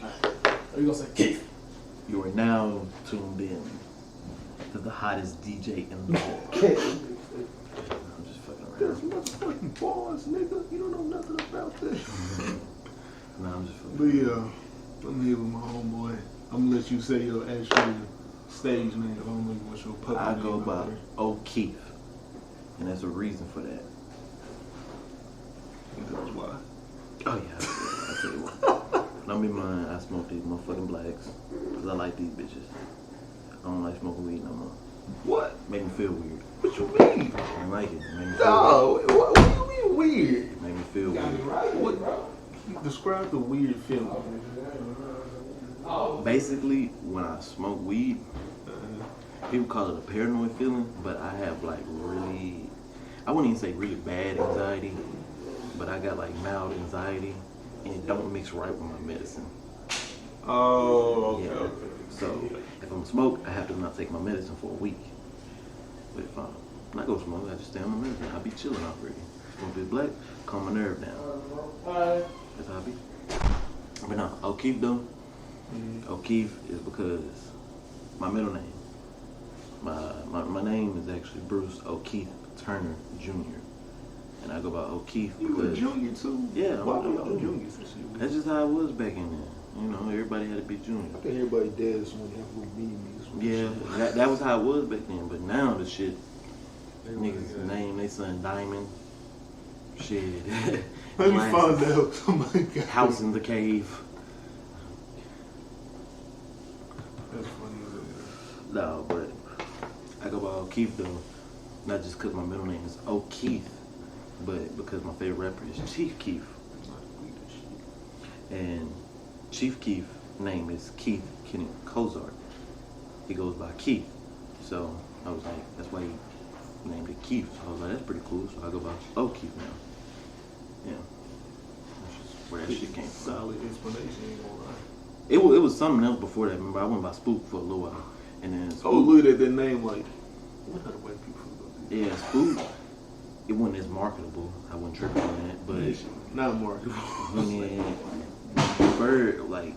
Are you gonna say Keith? You are now tuned in to the hottest DJ in the world. I'm just fucking around. That's motherfucking bars, nigga. You don't know nothing about that. Nah, I'm just fucking. But yeah, I'm here with my homeboy. I'm gonna let you say your actual stage name. I don't know what's your puppet I name. go by O'Keefe, and there's a reason for that. That's why. Oh yeah, I'll tell you what. Don't be mine. I smoke these motherfucking blacks because I like these bitches. I don't like smoking weed no more. What? Make me feel weird. What you mean? I don't like it. Make me feel No, what do you mean weird? weird. Make me feel weird. What? Describe the weird feeling. Basically, when I smoke weed, people call it a paranoid feeling, but I have like really, I wouldn't even say really bad anxiety, but I got like mild anxiety, and it don't mix right with my medicine. Oh, okay. Yeah. So if I'm smoke, I have to not take my medicine for a week. But if I'm not gonna smoke, I just stay on my medicine. I'll be chilling already. Smoke this black, calm my nerve down. That's how I be. But no, O'Keefe though. O'Keefe is because my middle name. My name is actually Bruce O'Keefe Turner Jr. And I go by O'Keefe You were because junior too? Yeah, Why I'm we all junior. juniors and shit? That's just how it was back in then. You know, everybody had to be junior. I think everybody dead is when they have little memes. Yeah, that was how it was back then. But now the shit, niggas name they son Diamond. Shit. Let me find out. Oh my god. House in the cave. That's funny as hell. No, but I go by O'Keefe though, not just because my middle name is O'Keefe, but because my favorite rapper is Chief Keef. And Chief Keef name is Keith Kenneth Cozart. He goes by Keith. So I was like, that's why he named it Keith. So I was like, that's pretty cool. So I go by O'Keefe now. Yeah. That's just where that shit came from. Solid explanation, ain't gonna lie. It was something else before that. Remember, I went by Spook for a little while. And then Spook, Oh, look at that name like, what other white people about this? yeah, Spook, it wasn't as marketable. I wasn't tripping on that. But Not marketable. when Bird, like,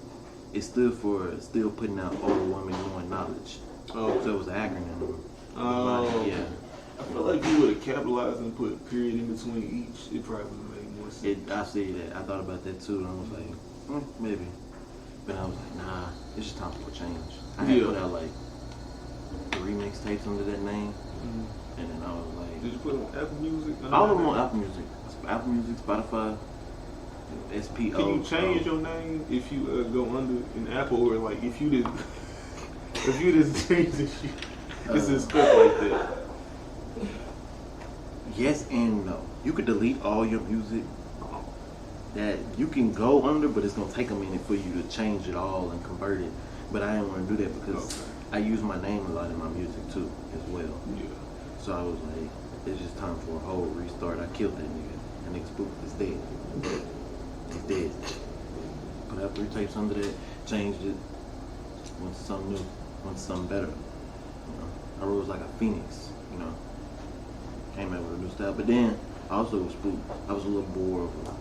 it stood for still putting out old women knowing knowledge. Oh, So it was an acronym. Oh. Yeah. I feel like you would have capitalized and put a period in between each. It probably would have made more sense. I see that. I thought about that too, and I was like, maybe. But I was like, nah, it's just time for a change. I had put out like 3 mixtapes under that name, and then I was like, Did you put on Apple Music? all of them on Apple Music. Apple Music, Spotify, SPO. Can you change your name if you go under an Apple, or like if you didn't, if you didn't change this shit, it's just stuff like that. Yes and no. You could delete all your music that you can go under, but it's gonna take a minute for you to change it all and convert it. But I didn't want to do that because I use my name a lot in my music too, as well. Yeah. So I was like, it's just time for a whole restart. I killed that nigga. That nigga Spook is dead. He's dead. Put out 3 tapes under that, changed it, went to something new, went to something better. You know, I rose like a phoenix, you know. Came out with a new style. But then I also was Spook. I was a little bored of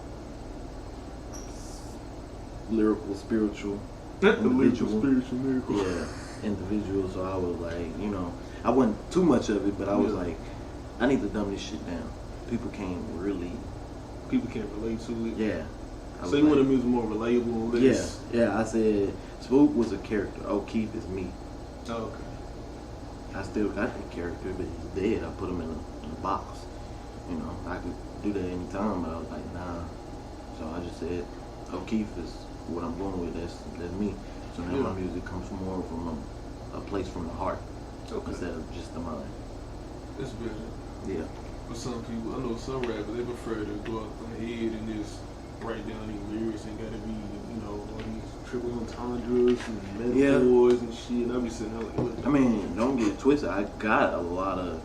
lyrical, spiritual individual. Spiritual miracle. Yeah, individual. So I was like, you know, I wasn't too much of it, but I was like, I need to dumb this shit down. People can't relate to it. Yeah. So you want to make it more relatable? Less... Yeah. I said Spook was a character. O'Keefe is me. Oh, okay. I still got that character, but he's dead. I put him in a box. You know, I could do that anytime, but I was like, nah. So I just said, O'Keefe is what I'm going with. That's me. So now my music comes more from a place from the heart instead of just the mind. That's better. Yeah. For some people, I know some rappers, they prefer to go out their head and just write down these lyrics and gotta be, you know, all these triple entendres and metaphors and shit. And I be sitting there like, what? I mean, don't get it twisted. I got a lot of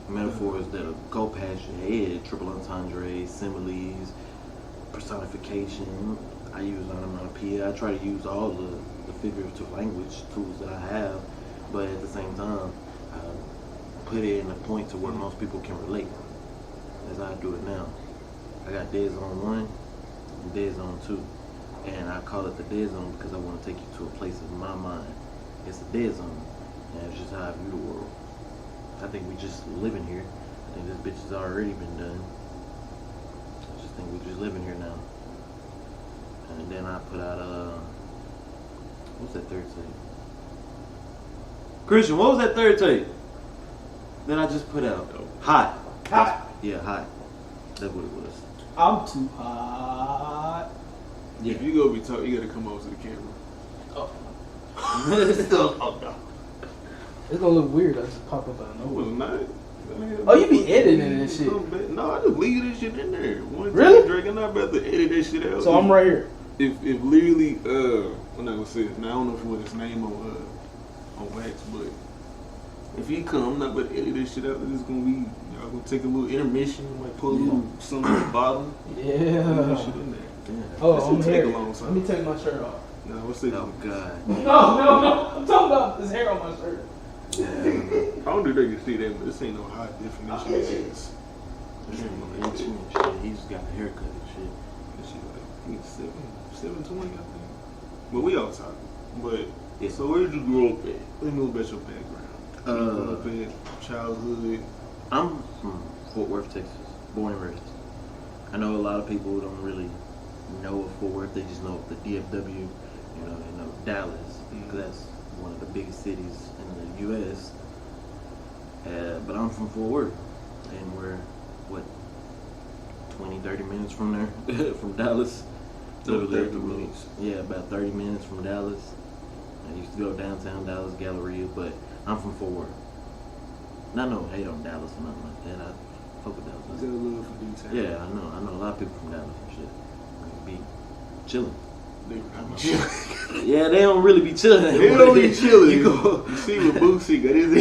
metaphors that'll go past your head. Triple entendres, similes, personification. I use onomatopoeia. I try to use all the figurative language tools that I have, but at the same time, I put it in a point to where most people can relate. As I do it now. I got Dead Zone 1 and Dead Zone 2. And I call it the dead zone because I want to take you to a place in my mind. It's a dead zone. And it's just how I view the world. I think we just living here. I think this bitch has already been done. I just think we just living here now. And then I put out what's that third tape? Christian, what was that third tape that I just put out? Hot. Hot. Yeah, hot. That's what it was. I'm too hot. Yeah. If you go be talking, you gotta come over to the camera. Oh. Oh no. It's gonna look weird. I just pop up out of It was nowhere. not. Oh, you be editing this shit. No, I just leave this shit in there. One Really? Drake, I'm not about to edit that shit out. So I'm right here. If literally, I'm not gonna say it. Now I don't know if you want his name on wax, but if he come, I'm not about to edit this shit out. It's gonna be, y'all gonna take a little intermission, might pull a little something at the bottom. Yeah. Leave shit in there. Yeah. Oh, This I'm should take here. a long time. Let me take my shirt off. No, what's that? Oh God. No. I'm talking about this hair on my shirt. I don't think they can see that, but this ain't no high definition. It's This ain't no itching and shit. He's got a haircut and shit. That shit like 720, I think. But we all talking. But Yeah. so where did you grow up at? Let me know about your background. You grew up at childhood. I'm from Fort Worth, Texas. Born and raised. I know a lot of people don't really know of Fort Worth. They just know of the DFW. You know, they know Dallas. Because that's one of the biggest cities in the U.S. But I'm from Fort Worth. And we're, 20, 30 minutes from there, from Dallas. Literally 30 minutes. Yeah, about 30 minutes from Dallas. I used to go downtown Dallas, Galleria, but I'm from Fort Worth. Not no hate on Dallas or nothing like that. I fuck with Dallas. Is that a love for D-Town? Yeah, I know a lot of people from Dallas and shit. Like, be chilling. Yeah, they don't really be chilling. They don't be chilling. You go. You see what Boosie got his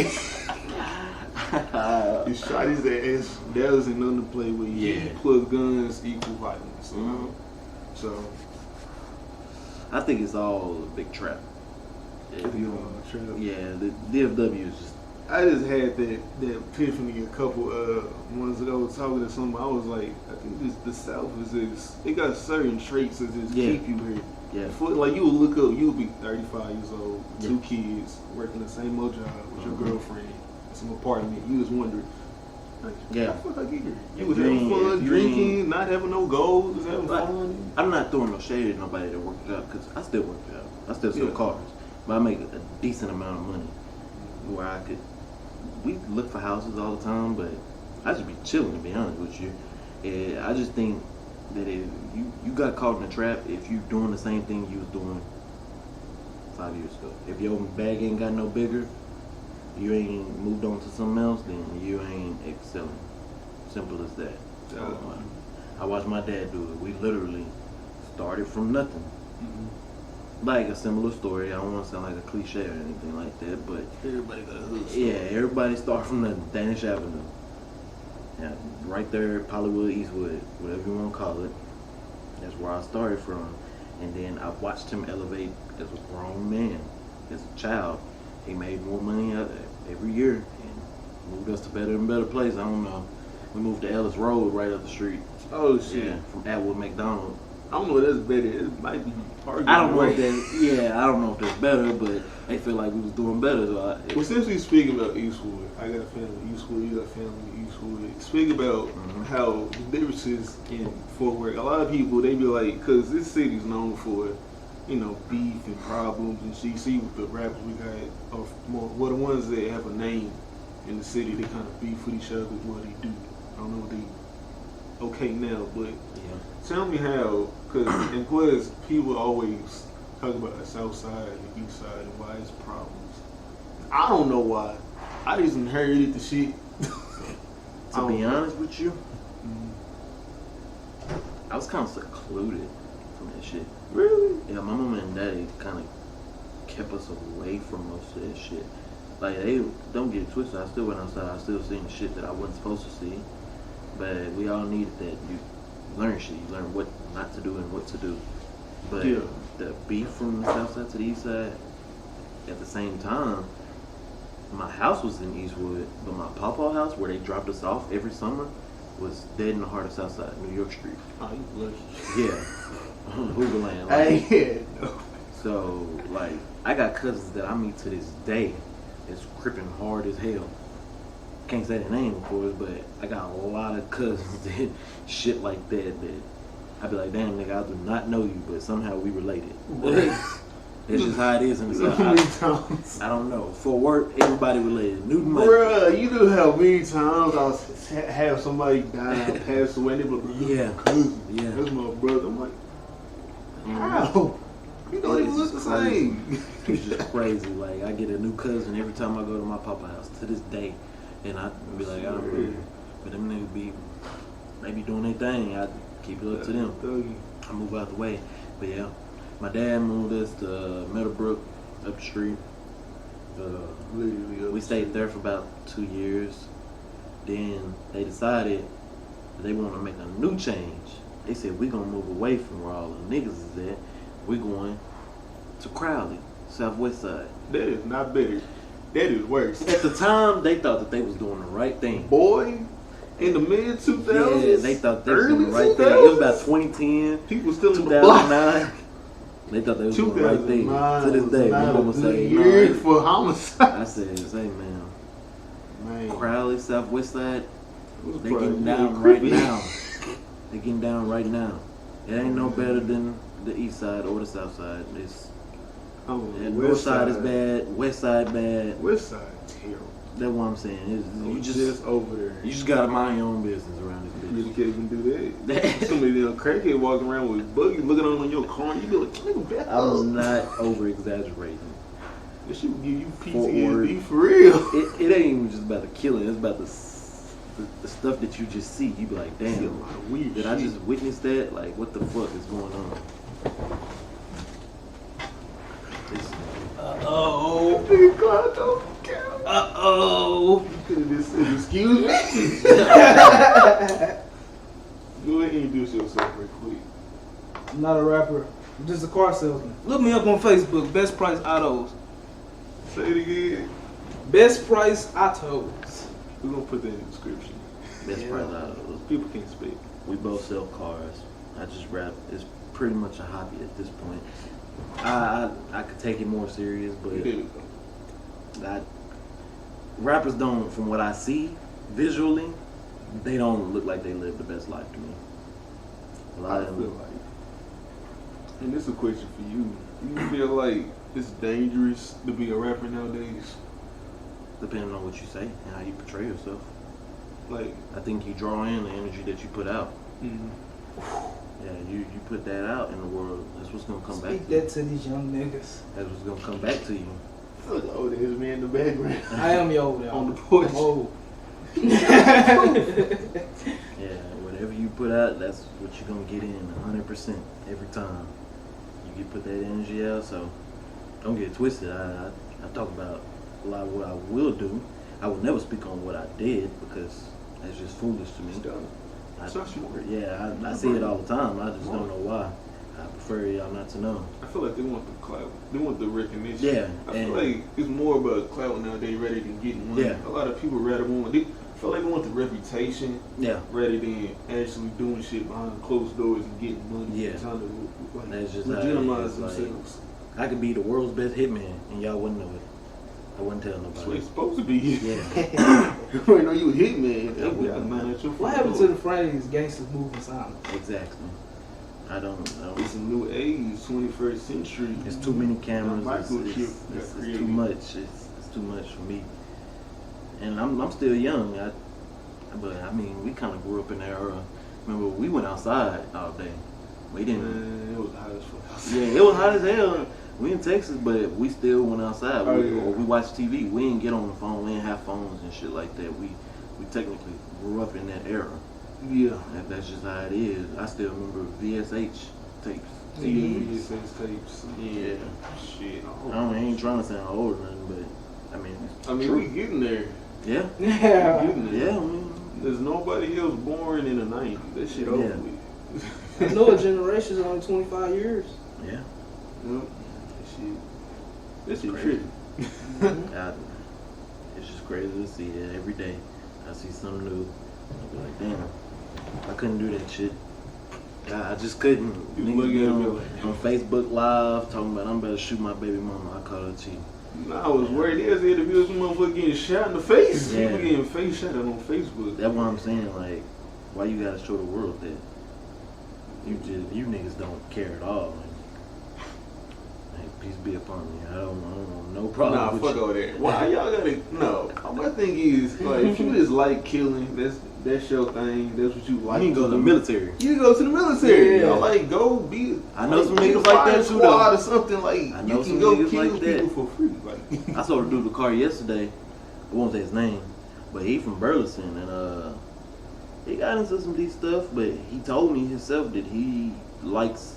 he shot his ass. Dallas ain't nothing to play with. Yeah. Plus guns equal violence. So I think it's all a big trap. if you on the trail. Yeah, the DFW is just. I just had that epiphany a couple months ago. I was talking to someone. I was like, I think the South is it got certain traits that just keep you here. Yeah. Like you would look up, you would be 35 years old, 2 kids, working the same old job with your girlfriend, in some apartment. You was wondering, like, how the fuck I get here? You was having fun, drinking, not having no goals, just having fun. I'm not throwing no shade at nobody that worked it out because I still work it out. I still sell cars, but I make a decent amount of money where I could. We look for houses all the time, but I just be chilling, to be honest with you. And I just think that if you got caught in a trap if you doing the same thing you was doing 5 years ago. If your bag ain't got no bigger, you ain't moved on to something else, then you ain't excelling. Simple as that. So, I watched my dad do it. We literally started from nothing. Like a similar story. I don't want to sound like a cliche or anything like that, but Everybody got a hood story. yeah, everybody start from nothing. Danish Avenue. Yeah, right there, Hollywood, Eastwood, whatever you want to call it. That's where I started from. And then I watched him elevate as a grown man. As a child, he made more money every year and moved us to better and better place. I don't know. We moved to Ellis Road right up the street. Oh shit. Yeah, from Atwood McDonald. I don't know if that's better. It might be arguable. I don't know if that's, I don't know if that's better, but they feel like we was doing better. So Well, since we speak about Eastwood, I got a family in Eastwood, you got a family in Eastwood. Speak about how the differences in Fort Worth. A lot of people, they be like, because this city's known for, you know, beef and problems and shit. You see with the rappers we got, or more, well, the ones that have a name in the city, they kind of beef with each other with what they do. I don't know what they okay now, but tell me how, and plus people always talk about the south side and the east side and why it's problems. I don't know why. I just inherited the shit. to be honest with you, I was kind of secluded from that shit. Really? Yeah, my mom and daddy kind of kept us away from most of that shit. Like, they don't get it twisted. I still went outside. I still seen shit that I wasn't supposed to see. But we all needed that. You learn shit. You learn what not to do and what to do. But the beef from the south side to the east side, at the same time, my house was in Eastwood, but my pawpaw house, where they dropped us off every summer, was dead in the heart of Southside, New York Street. Oh, you lucky. Yeah. Hoover Land. Like, Hey, yeah. so, like, I got cousins that I meet to this day that's crippin' hard as hell. Can't say their name, of course, but I got a lot of cousins that shit like that I be like, damn, nigga, I do not know you, but somehow we related. That's just how it is in the How many South. times? I don't know. For work, everybody related. Newton Mike. Bruh, you know how many times I was have somebody die, pass away, and they be like, Yeah. cousin, Yeah. that's my brother. I'm like, Mhm. how? You don't even It's look the just crazy. same. It's just crazy. Like, I get a new cousin every time I go to my papa house to this day. And I be like, I don't really. But them niggas they be doing their thing. I keep it up to them. I move out the way. But yeah, my dad moved us to Meadowbrook up the street. We stayed there for about 2 years. Then they decided that they want to make a new change. They said, we're going to move away from where all the niggas is at. We're going to Crowley, Southwest Side. That is not better. That is worse. At the time, they thought that they was doing the right thing. Boy, in the mid 2000s, Yeah, they thought they was doing the early right thing. It was about 2010, people still in the block. 2009. They thought they was doing the right thing. To this day, my not mama a say, good year no. for homicide. I said, say, man, Man, Crowley, Southwest Side, it was they probably getting down really right creepy. now. They getting down right now. It ain't no better than the east side or the south side. It's Oh, north west side is bad, west side bad. West side, terrible. That's what I'm saying. You You just just over there. you just gotta mind your own business around this You really bitch. can't even do that. Somebody damn crackhead walking around with a buggy looking on your car and you be like, nigga, back up. I'm not over exaggerating. This shit will give you Fort Worth. PTSD for real. It ain't even just about the killing. It's about the stuff that you just see. You be like, See a damn, lot of weird did I shit. just witness that? Like, what the fuck is going on? Uh-oh. Nigga, God, don't count. Uh-oh. You could have just said, excuse me. Go ahead and introduce yourself real quick. I'm not a rapper. I'm just a car salesman. Look me up on Facebook. Best Price Autos. Say it again. Best Price Autos. We're going to put that in the description. Best Yeah. price out of those. People can't speak. We both sell cars. I just rap. It's pretty much a hobby at this point. I could take it more serious, but There we go. rappers don't, from what I see visually, they don't look like they live the best life to me. A lot I of feel them. like, and this is a question for you. Do you feel like it's dangerous to be a rapper nowadays? Depending on what you say and how you portray yourself. Like, I think you draw in the energy that you put out. mm-hmm. Yeah, you put that out in the world. That's what's gonna come back Speak to you. that to these young niggas. That's what's gonna come back to you. I feel like the old ass man in the background. I am your old On the porch. I'm old. Yeah, whatever you put out, that's what you're gonna get in 100% every time. You put that energy out, so don't get it twisted. I talk about a lot of what I will do. I will never speak on what I did because that's just foolish to me. So smart. Yeah, I see it all the time. I just don't know why. I prefer y'all not to know. I feel like they want the clout. They want the recognition. Yeah, I feel and- like it's more about clout nowadays rather than getting money. Yeah. A lot of people rather want. I feel like they want the reputation Yeah, rather than actually doing shit behind closed doors and getting money. Yeah. Trying to like, That's just how it legitimize is, like- themselves. I could be the world's best hitman and y'all wouldn't know it. I wouldn't tell That's what nobody. it's supposed to be. Yeah, You ain't know you a hitman. Yeah, We yeah. got none at your What front happened door. to the phrase gangsters moving silent? exactly. I don't. It's a new age, 21st century. It's too many cameras. Microchip It's got too created. much. It's too much for me. And I'm still young. But I mean, we kind of grew up in that era. Remember, we went outside all day. We didn't. Man, it was hot as fuck outside. Yeah, it was hot as hell. We in Texas, but we still went outside. Oh, we, yeah. Or we watched TV. We didn't get on the phone. We didn't have phones and shit like that. We technically grew up in that era. Yeah. That's just how it is. I still remember VSH tapes. TV, sense tapes. Yeah. Shit. I ain't trying to sound old or nothing, but I mean, it's I mean, true. we getting there. Yeah, We Yeah. getting there. yeah. I mean, There's nobody else born in the 90s. That shit over Yeah. with. I know a generation's only 25 years. yeah. Yep. That shit Crazy. trippy. It's just crazy to see it every day. I see something new. I be like, damn, I couldn't do that shit. I just couldn't. You Niggas look be at on, me like- on Facebook Live talking about I'm about to shoot my baby mama. I call her cheap. Nah, I was worried. There's interviews with motherfucker getting shot in the face. Yeah. People getting face shot on Facebook. That's what I'm saying. Like, why you gotta show the world that you niggas don't care at all? Like, peace be upon me. I don't want no problem. Nah, with fuck you. all that. Why y'all gotta? No, my thing is like if you just like killing, that's your thing. That's what you like. You can go to the military. You go to the military. Yeah. Y'all like go be. I know some be niggas a like fire that too, squad though. or something like. I know You some can go niggas kill like that. people for free. Like I saw the dude in the car yesterday. I won't say his name, but he from Burleson, and he got into some deep stuff. But he told me himself that he likes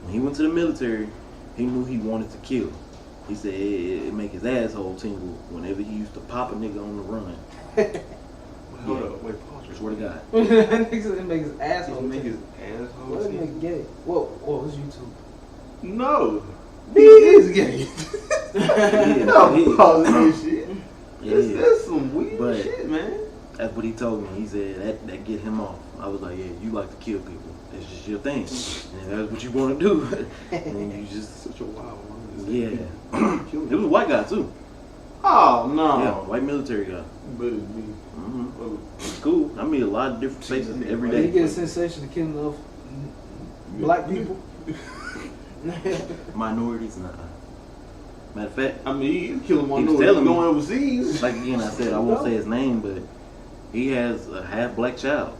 when he went to the military. He knew he wanted to kill. He said it make his asshole tingle whenever he used to pop a nigga on the run. hold up, wait, pause. I swear to God. It makes his asshole. Make his What asshole. is nigga gay? Whoa, it's YouTube. No, he is gay. Yeah, No, yeah. pausing this shit. Yeah. That's some weird But- shit, man. That's what he told me. He said that get him off. I was like, yeah, you like to kill people. That's just your thing. And if that's what you want to do, then you just, Such a wild one. yeah. It was a white guy too. Oh no. Yeah, white military guy. Better than me. Mm-hmm. Oh, It's cool. I meet a lot of different faces every You day. get a sensation of killing off black people. Minorities, nah. Matter of fact, I mean, he's killing one He was dude telling me. going overseas. like again, I said I won't say his name, but he has a half black child.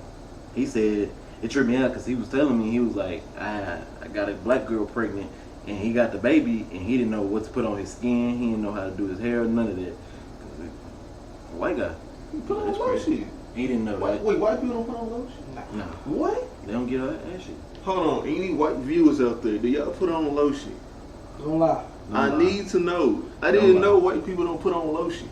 He said it tripped me out because he was telling me he was like, I got a black girl pregnant, and he got the baby, and he didn't know what to put on his skin. He didn't know how to do his hair, none of that. A white guy. Put on That's lotion. crazy. He didn't know that. Wait, white people don't put on lotion? No, What? they don't get all that shit. Hold on, any white viewers out there, do y'all put on lotion? Don't lie. No I lie. need to know. I Don't didn't lie. know white people don't put on lotion.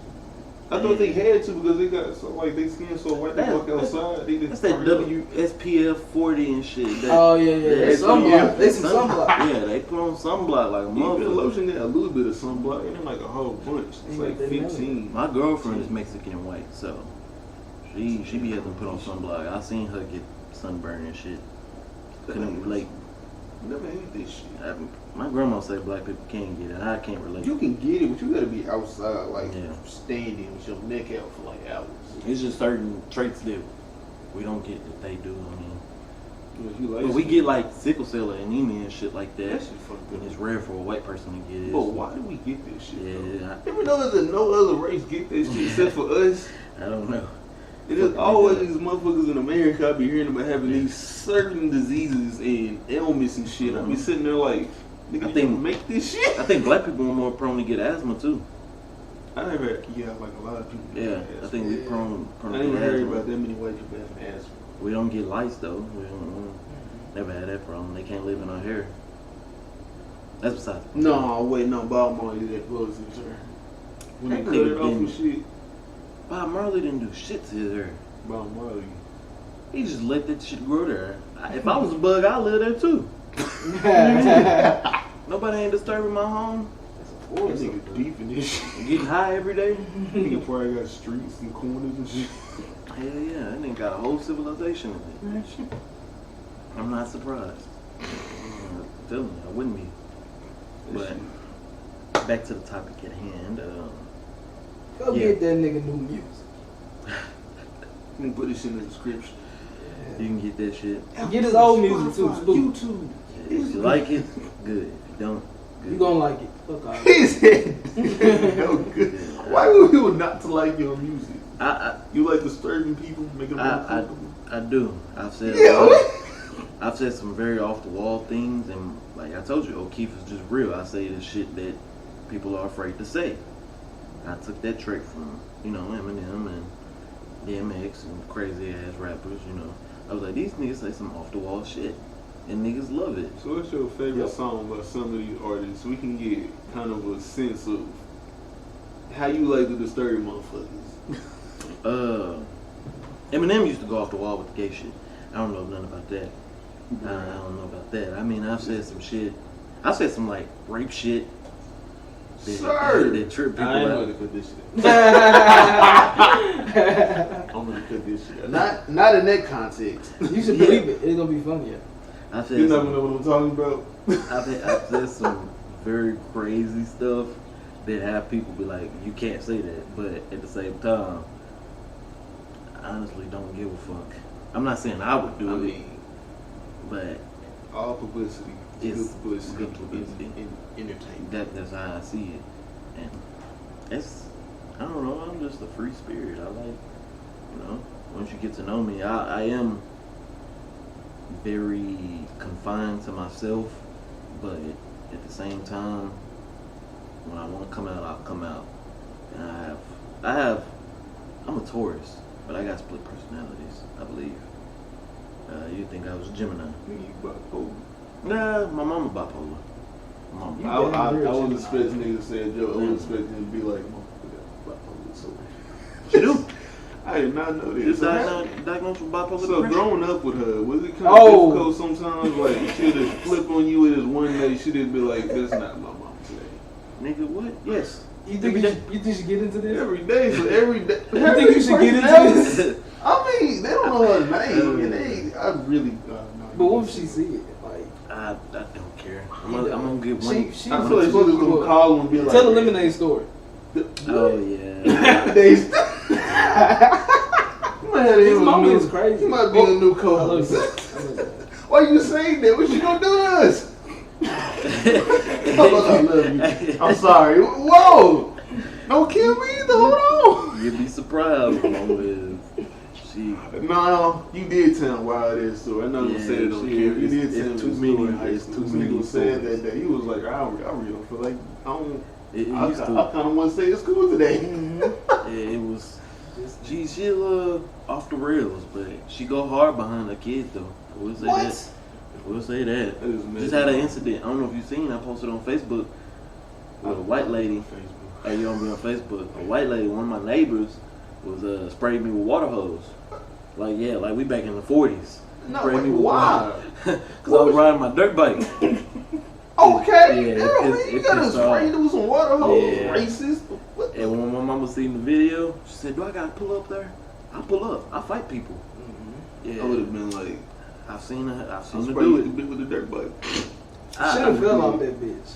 I thought they had to because they got so like they skin so white they walk outside. They That's just that WSPF 40 and shit. That, Oh yeah. Yeah, Sunblock. They some sun- sunblock. Yeah, they put on sunblock like a Even motherfucker. lotion got a little bit of sunblock and then like a whole bunch. It's Ain't like got that 15. My girlfriend is Mexican and white, so she be having to put on sunblock. I seen her get sunburn and shit. Couldn't relate. Never had this shit. My grandma said black people can't get it. I can't relate. You can get it, but you gotta be outside, like Yeah. standing with your neck out for like hours. It's just certain traits that we don't get that they do. I mean, If you like but we get like sickle cell and anemia and shit like that that. shit fucked And it's up. rare for a white person to get it. But why do we get this shit? Yeah, Though? Even though there's no other race get this shit except for us. I don't know. It is always these motherfuckers in America. I be hearing about having these certain diseases and ailments and shit. I be sitting there like, nigga, I you think- gonna make this shit? I think black people are more prone to get asthma too. I never, yeah, like a lot of people. Yeah, have I asthma. think we prone I to ain't get heard asthma. about that many white people having asthma. We don't get lice though. We don't, never had that problem. They can't live in our hair. That's besides. No, wait, no, Bob Marley that was it, sir. When they That cut nigga it off and didn't- shit. Bob Marley didn't do shit to his hair. Bob Marley. He just let that shit grow there. If I was a bug, I'd live there too. Nobody ain't disturbing my home. That nigga deep in this shit. Getting high every day. Nigga probably got streets and corners and shit. Hell yeah, that nigga got a whole civilization in it. I'm not surprised. I'm telling you, I wouldn't be. But back to the topic at hand. Go Yeah. get that nigga new music. You can put this in the description. You can get that shit. Get his old music too. Spotify, Spook. YouTube. If you like it, good. If you don't, good. You gonna like it. Fuck all He said, no good. Why would people not to like your music? You like disturbing people, making them uncomfortable? I do. I've said Yeah. I've said some very off the wall things, and like I told you, O'Keefe is just real. I say the shit that people are afraid to say. I took that trick from Eminem and DMX and crazy ass rappers. I was like, these niggas say some off the wall shit, and niggas love it. So what's your favorite song by some of these artists? We can get kind of a sense of how you like to disturb motherfuckers. Eminem used to go off the wall with the gay shit. I don't know nothing about that. I don't know about that. I mean, I've said some shit. I've said some like rape shit. Sir! That trip people I ain't out. gonna cut this shit out. I'm gonna cut this shit out. Not in that context. You should believe it. It's gonna be funny. I said You never know what I'm talking about. I've said some very crazy stuff that have people be like, you can't say that, but at the same time, I honestly don't give a fuck. I'm not saying I would do it, but all publicity is good publicity, good publicity. and entertainment. That's how I see it, and it's, I don't know, I'm just a free spirit. I like, once you get to know me, I am very confined to myself, but at the same time, when I want to come out, I'll come out. And I'm a Taurus, but I got split personalities, I believe. You'd think I was a Gemini. You bipolar. Nah, my mama bipolar. I was expecting niggas to say Joe. I was expecting him to be like, bipolar. So She do. I did not know She's this. diagnosed with bipolar So depression. growing up with her, was it kind of difficult sometimes? Like she'd just flip on you with this one day, she'd be like, "That's not my mom today." Nigga, what? Yes. You think you should get into this? Every day, so every day. You think you should get into this? I mean, they don't know her name, and I really. But what if she see it? Like, I don't care. I'm gonna get one. I feel like she's gonna call him and be like, tell the lemonade story. Oh yeah. His mama is crazy. He might be a new co-host. Why you saying that? What you gonna do to us? I love you. I'm sorry. Whoa! Don't kill me either. Hold on. You'd be surprised along with she. No, you did tell him why it is story. I know you said it on camera. You did tell him it's too the many. story in high It's school. too This many nigga was saying stories. that day. He was like, I really don't feel like I It used kind to. of want to stay at school today. It was. She's a little off the rails, but she go hard behind her kids though. We'll say that. We'll say that. Just had an incident. I don't know if you've seen. I posted on Facebook with a white lady. Hey, you don't be on Facebook. A white lady, one of my neighbors, was spraying me with water hose. Like we back in the 40s. No, Sprayed me with why? Because I was riding my dirt bike. Okay, Yeah, you gotta spray with some water hose. Yeah. Racist. What the- And when my mama seen the video, she said, "Do I gotta pull up there? I pull up. I fight people." Yeah, I would have been like, I've seen her I'll do spray you it. with the dirt bike. Should have fell off that bitch.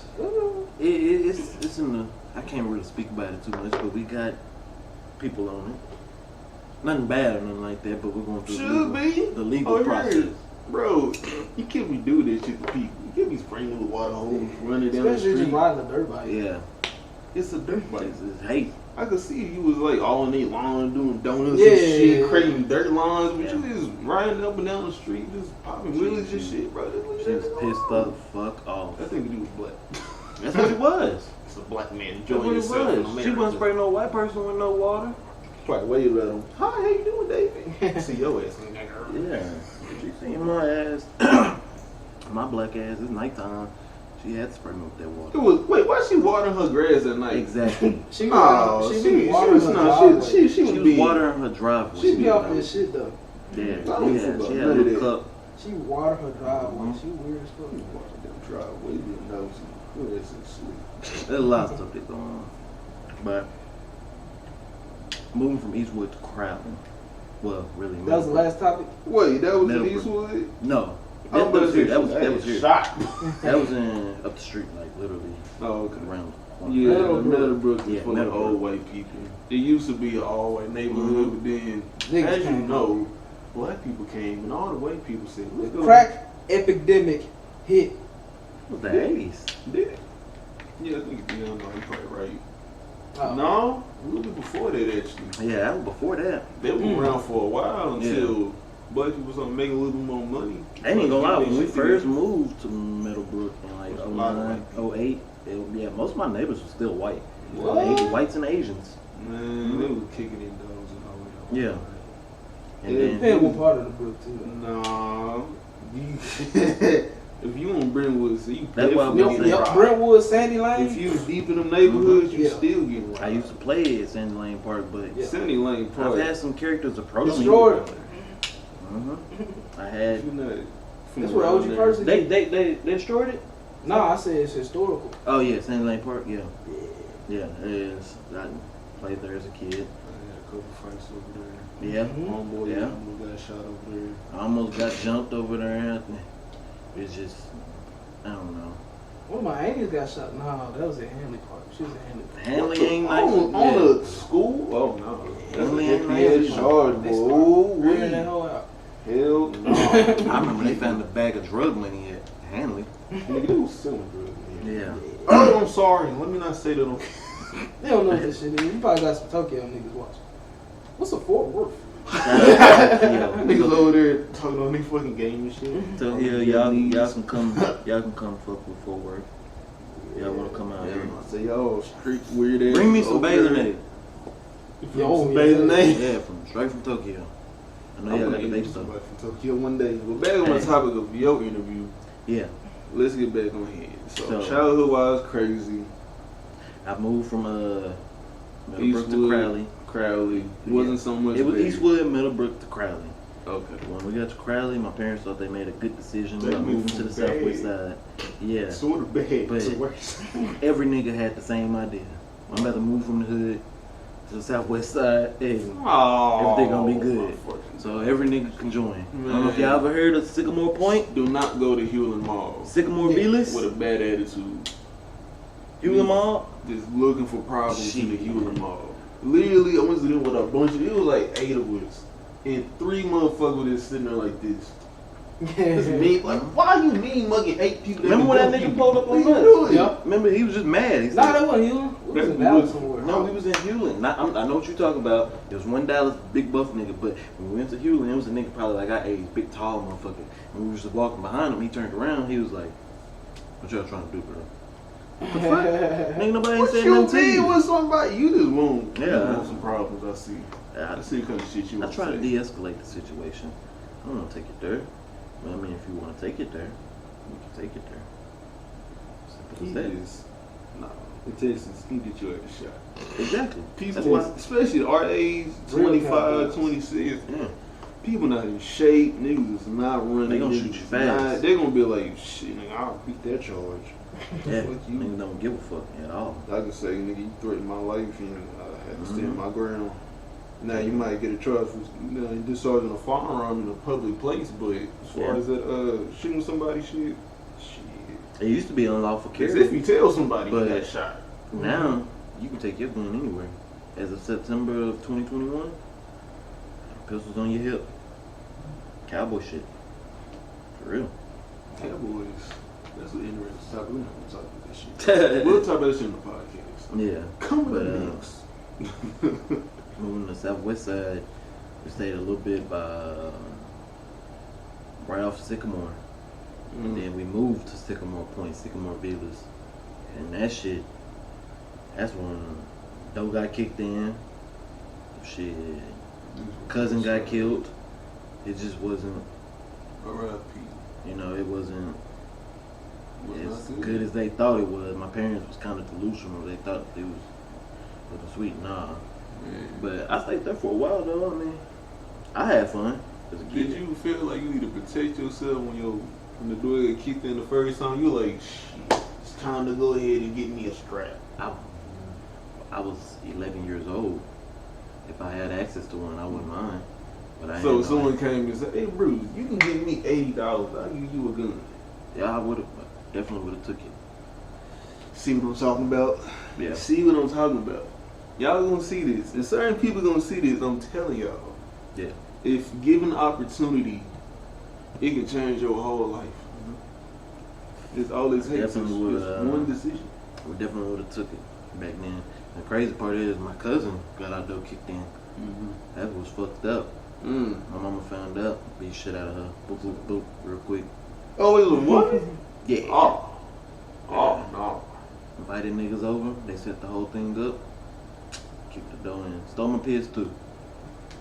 It's in the. I can't really speak about it too much, but we got people on it. Nothing bad or nothing like that, but we're going through the legal process. Bro, you can't be doing that shit to people. You can't be spraying with water hose, running down the Especially street. just riding a dirt bike. Yeah, It's a dirt bike. it's hate. I could see you was like all in their lawn doing donuts Yeah, and shit, yeah. creating dirt lines, but Yeah. you just riding up and down the street, just popping wheelies and shit, bro. She was pissed the fuck off. That thing to do was black. That's what it was. It's a black man That's enjoying what it himself in was. America. She wasn't spraying no white person with no water. Probably waved at him. Hi, how you doing, David? See your ass. Yeah. She seen my ass, my black ass. It's nighttime. She had to spray me with that water. It was, wait, why she watering her grass at night? Exactly. She No, be watering her driveway. she She was was being watering her driveway. She be off this shit though. Yeah, I don't she fuck had about a none of little that. cup. She water her driveway. She weird as fuck. watching them driveway, you know, who is sleep? There's a lot of stuff that going on. But moving from Eastwood to Crowton. Well, really. That was the last topic. Wait, that was in Middlebrook. Eastwood? No. I That was here. That was that here. shot. That was in up the street, like literally Oh, okay. around the corner. Yeah, Middlebrook. Middlebrook is Yeah, full of Middlebrook. old white people. It used to be an all white neighborhood, but then, Niggas as you came. know, black people came and all the white people said, let's go. Crack epidemic hit. It was the 80s. Did it? Yeah, I think, yeah, no, you're probably right. Oh. No, a little bit before that, actually. Yeah, that was before that. They were around for a while until black people started making a little bit more money. I ain't even gonna lie, Like, when we shit first together. moved to Middlebrook in like There's a lot of 09, white 08, yeah, most of my neighbors were still white. What? Whites and Asians. Man, they was kicking in dogs and all that. Yeah. And Yeah. then, Depends what part of the brook too. Nah, if you on Brentwood, so you That's why we definitely don't getting say- robbed. Brentwood, Sandy Lane. If you deep in them neighborhoods, you Yeah. still getting robbed. I used to play at Sandy Lane Park, but Yeah. Sandy Lane Park. I've had some characters approach me. Destroyed. I had. If you not from That's where around OG there. person. They destroyed it. Nah, I said it's historical. Oh yeah, Sandy Lane Park. Yeah, Yeah. yeah. It is. I played there as a kid. I had a couple fights over there. Yeah, Mhm. Homeboy Yeah. almost got shot over there. I almost got jumped over there. it's just, I don't know. One of my aunties got shot. No, that was at Hanley Park. She was at Hanley Park. Hanley ain't nice. On the school? Oh no. That's Hanley a ain't FPS nice. charge, They boy. started Ooh, clearing that whole out. hell no. I remember they found a bag of drug money at Hanley. Nigga, they was selling drugs. Yeah. Oh, I'm sorry. Let me not say that on. They don't know what this shit is. You probably got some Tokyo niggas watching. What's a Fort Worth? Niggas over there talking on their fucking game and shit. So yeah, y'all can come fuck with Fort Worth. Y'all wanna come out here? I say y'all street weird ass. Bring me some bathing Some bathing aid. Yeah, straight from Tokyo. I know y'all got the baby stuff. From Tokyo one day. But back on the topic of your interview, Yeah. let's get back on here. So So- childhood wise, crazy. I moved from Middlebrook to Eastwood, Crowley. Crowley. Wasn't so much. It was bad. Eastwood, Middlebrook to Crowley. Okay. When we got to Crowley, my parents thought they made a good decision They about moved moving to the from bad. southwest side. Yeah. Sort of bad But- to worse. Every nigga had the same idea. I'm about to move from the hood to the southwest side, and Oh, everything gonna be good. So every nigga can join. I don't know if y'all ever heard of Sycamore Point, Do not go to Hewlin Mall Sycamore Villas, with a bad attitude. Hewlin Mall. Just looking for problems in the Shit. Hewlin Mall. Literally, I went to them with a bunch of. It was like 8 of us, and 3 motherfuckers was just sitting there like this. This mean, like, why you mean mugging 8 people? Remember when that nigga pulled up on What us? you doing? Yeah. Remember he was just mad. He Nah, said, that wasn't Hewlin. We was in That Dallas was- somewhere. no, we was in Hewlin. I know what you talking about. It was one Dallas big buff nigga, but when we went to Hewlin, it was a nigga probably like our age, big tall motherfucker. And we was just walking behind him. He turned around. He was like, "What y'all trying to do, bro?" Nigga, nobody ain't What said you nothing to mean? you. With somebody? You just want, you Yeah. want some problems. I see. I see the kind of shit you I want try to say. de-escalate the situation. I don't want to take it there. But I mean, if you want to take it there, you can take it there. Simple He as that. is, nah, the Texans can get you at the shot. Exactly. People, That's why. especially our age, Real 25, Cowboys. 26, Yeah. people not in shape, niggas is not running. They gonna niggas shoot you is fast. not- They gonna be like, shit, nigga, I'll beat that charge. Yeah. Fuck you. Niggas don't give a fuck at all. I can say, nigga, you threatened my life and I had to stand Mhm. my ground. Now you might get a charge for discharging a firearm in a public place, but as far Yeah. as that shooting somebody shit, It used to be unlawful Because carry. if you tell somebody But- you got shot. Now you can take your gun anywhere. As of September of 2021, pistols on your hip. Cowboy shit. For real. Cowboys. That's an interesting topic. We're not gonna talk about that shit. We'll talk about this in the podcast. Yeah. Coming But, up next. Moving to the southwest side, we stayed a little bit by right off Sycamore. And then we moved to Sycamore Point, Sycamore Villas. And that shit, that's when Doe got kicked in. Shit. Cousin got killed. It just wasn't, R.I.P. you know, it wasn't Was as not good as they thought it was. My parents was kind of delusional. They thought it was sweet. Nah. Man. But I stayed there for a while though. I mean, I had fun as a Did kid. you feel like you need to protect yourself when the door got kicked in the first time? You like, shit, it's time to go ahead and get me a strap. I was 11 years old. If I had access to one, I wouldn't mind. But I So ain't someone know. came and said, "Hey Bruce, you can give me $80. I'll give you a gun." Yeah, I would have. Definitely would have took it. See what I'm talking about? Yeah. See what I'm talking about? Y'all gonna see this, and certain people gonna see this. I'm telling y'all. Yeah. If given opportunity, it can change your whole life. It's all it takes is Definitely would, one decision. We definitely would have took it back then. The crazy part is my cousin got our door kicked in. That was fucked up. Mm. My mama found out, beat shit out of her. Boop, boop, boop, real quick. Oh, it was a woman? Yeah. Oh. Oh, no. Invited niggas over. They set the whole thing up. Kicked the door in. Stole my PS2.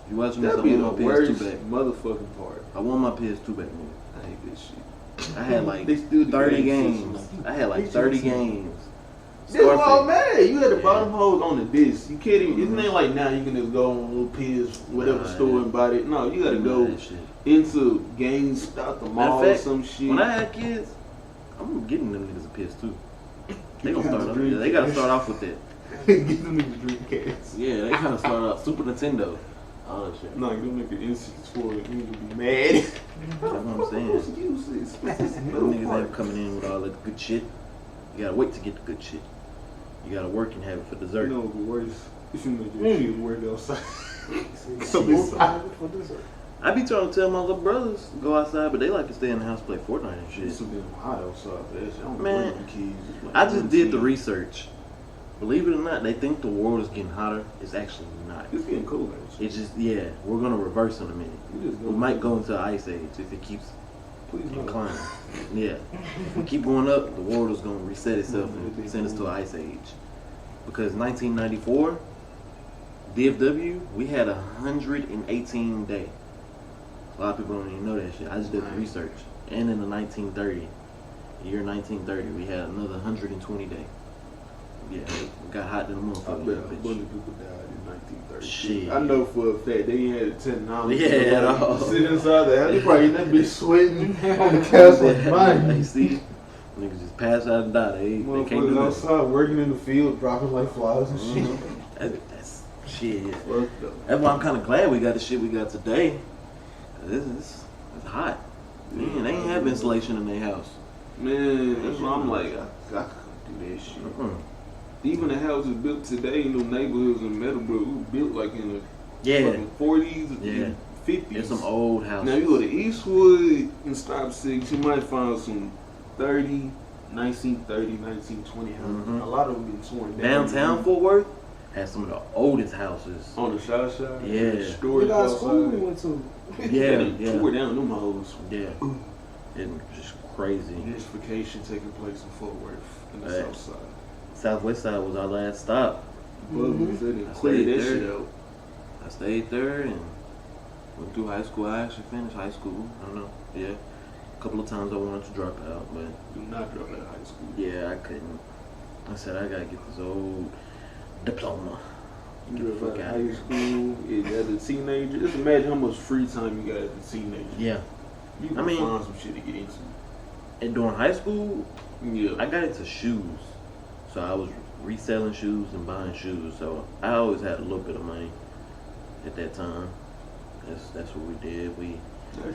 You watching this? I That'd be want the my worst PS2 back. motherfucking part. I want my PS2 back, nigga. I hate this shit. I had like They still do 30 that games. shit. I had like 30 games. This is all Scarface. mad. You had the Yeah. bottom hole on the disc. You can't even, it ain't like now you can just go on a little PS, whatever Nah, store yeah. and buy it. No, you gotta Nah, go that shit. into GameStop, the Matter mall, of or fact, some shit. when I had kids, I'm getting them niggas a PS2. They gonna You start have off. to Yeah, they gotta start off with that. Get them niggas Dreamcast. Yeah, they gotta start off Super Nintendo. all that shit. No, you don't make an instance for it. You need to be mad. That's what I'm saying. Excuses. Them niggas ain't coming in with all the good shit. You gotta wait to get the good shit. You gotta work and have it for dessert. You know, the worst. If you make your kids work outside. For dessert. I be trying to tell my little brothers go outside, but they like to stay in the house, play Fortnite and shit. It's so damn hot outside for that shit. I don't Man, blame them kids. It's like I just did the 17. research. Believe it or not, they think the world is getting hotter. It's actually not. It's getting cold actually. It's just, yeah, we're gonna reverse in a minute. We might go into an ice age if it keeps Please no. inclining. Yeah. If we keep going up, the world is gonna reset itself and send us to an ice age. Because 1994, DFW, we had 118 day. A lot of people don't even know that shit. I just did the research. And in the 1930, year 1930, we had another 120 day. Yeah, it got hot in the I motherfucker. bet a bitch. bunch of people died in 1930. Shit. I know for a fact they ain't had technology. Yeah, at all. Sit inside the house. They probably in that bitch sweating on the couch like They mine. see, niggas just pass out and die. They can't do Motherfuckers nothing. outside working in the field, dropping like flies and shit. That's shit. Fucked up. That's why I'm kind of glad we got the shit we got today. 'Cause it's hot. Man, they ain't have insulation in their house. Man, that's why I'm like, I couldn't do that shit. Even the houses built today in the neighborhoods in Meadowbrook, we built like in the Yeah, fucking 40s Yeah. and 50s. there's some old houses. Now you go to Eastwood and Stop 6, you might find some 1930, 1920 houses. Mhm. A lot of them been torn down. Downtown Fort Worth has some of the oldest houses. On the south side? Yeah. We Storage got school we outside. went to. Yeah, They yeah, tore down them hoes. yeah. It's just crazy. Gentrification taking place in Fort Worth in the Hey. south side. Southwest side was our last stop. But Mhm. they didn't I clear stayed that there. shit out. I stayed there and went through high school. I actually finished high school. I don't know. Yeah. A couple of times I wanted to drop out, but Do not drop out of high school. yeah, I couldn't. I said I gotta get this old diploma. You Get the drop fuck out out of of high here. school as a teenager. Just imagine how much free time you got as a teenager. Yeah. You can I mean- find some shit to get into. And during high school, Yeah. I got into shoes. So I was reselling shoes and buying shoes. So I always had a little bit of money at that time. That's what we did. We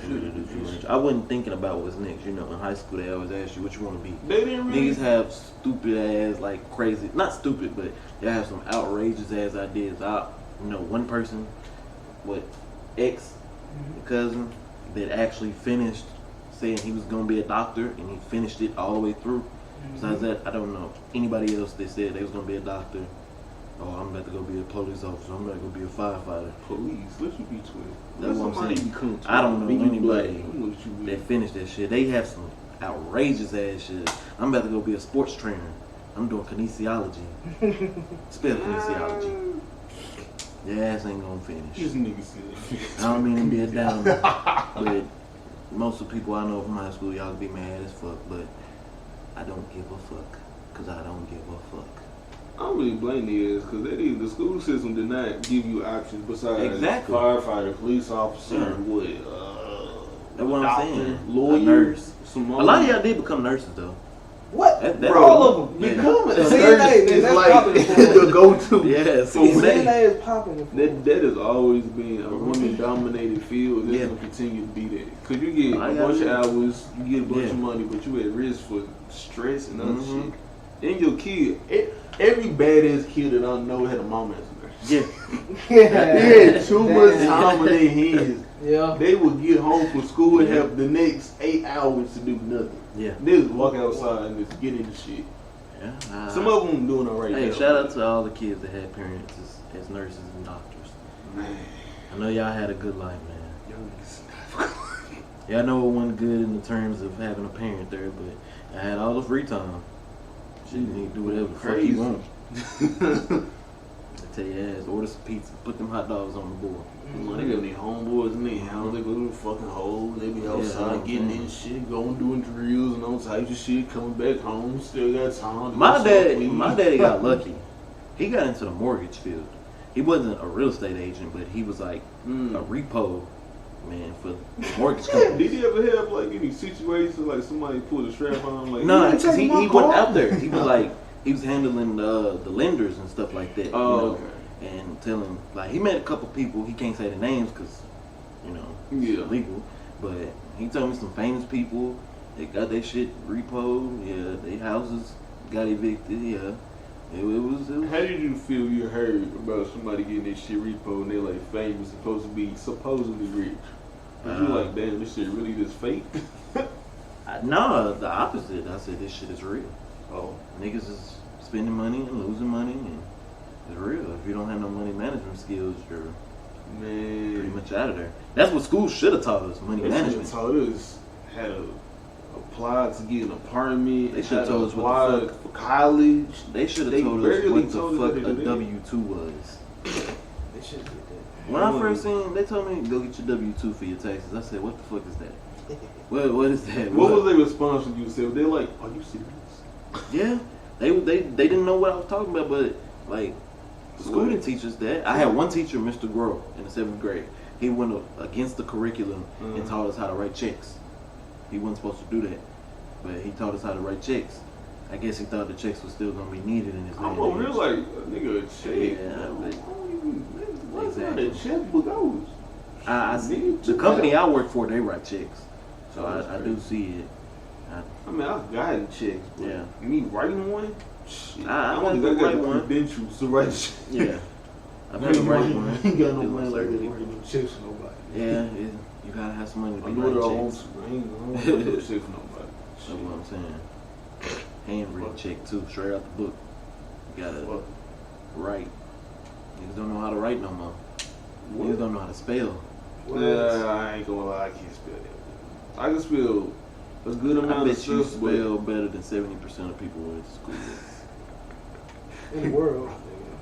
really do too much. I wasn't thinking about what's next. You know, in high school they always ask you what you want to be. They didn't really. Niggas have stupid ass, like crazy, not stupid, but they have some outrageous ass ideas. One person, cousin, that actually finished saying he was gonna be a doctor, and he finished it all the way through. Besides that, I don't know anybody else that said they was gonna be a doctor. Oh, I'm about to go be a police officer. I'm about to go be a firefighter. Police. Let you be 12. That's what I'm somebody saying. become 12. I don't know Be you anybody black. I'm what you That be. finished that shit. They have some outrageous ass shit. I'm about to go be a sports trainer. I'm doing kinesiology. Spell kinesiology. Your ass ain't gonna finish. This nigga said. I don't mean to be a downer, but most of the people I know from high school, y'all be mad as fuck, but I don't give a fuck, cause I don't give a fuck. I don't really blame the ass because the school system did not give you options besides Exactly. firefighter, police officer, Yeah. what? That's what I'm doctor, saying. lawyer, A nurse. some A lot of y'all did become nurses though. What? That- Bro, all of them. Yeah. Becoming a CNA, nurse is that's like popular for the go-to. Yeah, for CNA. women. CNA is popping. That has always been a woman-dominated field. It's Yeah. gonna continue to be that. Cause you get I a got bunch of it. hours, you get a bunch Yeah. of money, but you at risk for stress and other Mhm. shit. And your kid, every badass kid that I know had a mama as a nurse. Yeah. They had too much time on their hands. Yeah. They would get home from school and Yeah. have the next 8 hours to do nothing. Yeah. They just walk outside and just get into shit. Yeah. Some of them doing alright. Hey, now. shout out to all the kids that had parents as nurses and doctors. Man, I know y'all had a good life, man. y'all niggas. Yeah, I know it wasn't good in the terms of having a parent there, but I had all the free time. Shit, you need to do whatever the fuck Crazy. you want. I tell you ass, order some pizza, put them hot dogs on the board. They got their homeboys in their house, they go to the fucking hole, they be outside Yeah, getting in shit, going doing drills and all types of shit, coming back home, still got time. to My go dad, smoke weed. my daddy got lucky. He got into the mortgage field. He wasn't a real estate agent, but he was like a repo man for the mortgage company. Did he ever have like any situations like somebody pulled a strap on him? Like, No, "You because he taking my wasn't car?" out there. He was like, he was handling the lenders and stuff like that. Oh, you know? okay. and telling, like, he met a couple people. He can't say the names because, you know, it's illegal. But he told me some famous people. They got their shit repoed. Yeah, their houses got evicted. Yeah. It was. How did you feel you heard about somebody getting their shit repoed and they're like famous, supposedly rich? Was you like, damn, this shit really just fake? No, the opposite. I said this shit is real. Oh. Niggas is spending money and losing money, and it's real. If you don't have no money management skills, you're pretty much out of there. That's what school should have taught us, money management. They taught us how to apply to get an apartment. They should have told us what the fuck for college. They should have told us what the fuck a W-2 was. They should get that. When I first seen, they told me go get your W-2 for your taxes. I said, what the fuck is that? What is that? What was their response when you said? They're like, are you serious? Yeah, they didn't know what I was talking about, but like school didn't teach us that. I had one teacher, Mr. Grohl, in the 7th grade. He went against the curriculum and taught us how to write checks. He wasn't supposed to do that, but he taught us how to write checks. I guess he thought the checks was still gonna be needed in his day. I'm over here like, nigga, a check. Yeah, exactly. A checkbook, the company I work for, they write checks, so I do see it. I mean, I've gotten checks. But Yeah. You mean writing one? Shit. I don't think I got the credentials to write checks. Yeah. I've had to write one. I ain't got no money like that writing no checks for nobody. Yeah, you gotta have some money to I be know what I writing want checks. to. I ain't gonna no checks for nobody. That's what I'm saying. Handwritten check too, straight out the book. You gotta write. Niggas don't know how to write no more. Niggas don't know how to spell. Yeah, I ain't gonna lie, I can't spell that. I can spell a good amount I of bet you stuff, spell better than 70% of people in school. In the world.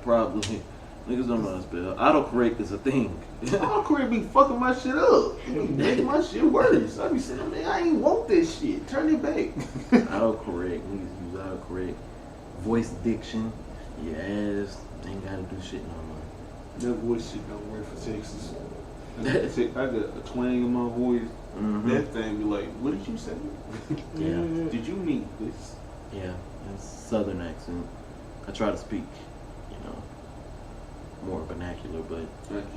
Probably. Niggas don't know how to spell. Autocorrect is a thing. Autocorrect be fucking my shit up. It be making my shit worse. I be saying, man, I ain't want this shit. Turn it back. Autocorrect. Niggas use autocorrect. Voice diction. Your ass ain't gotta do shit no more. That voice shit don't work for Texas. I got a twang in my voice. Mm-hmm. That thing be like, what did you say? Yeah. Did you mean this? Yeah. It's southern accent. I try to speak, you know, more vernacular, but at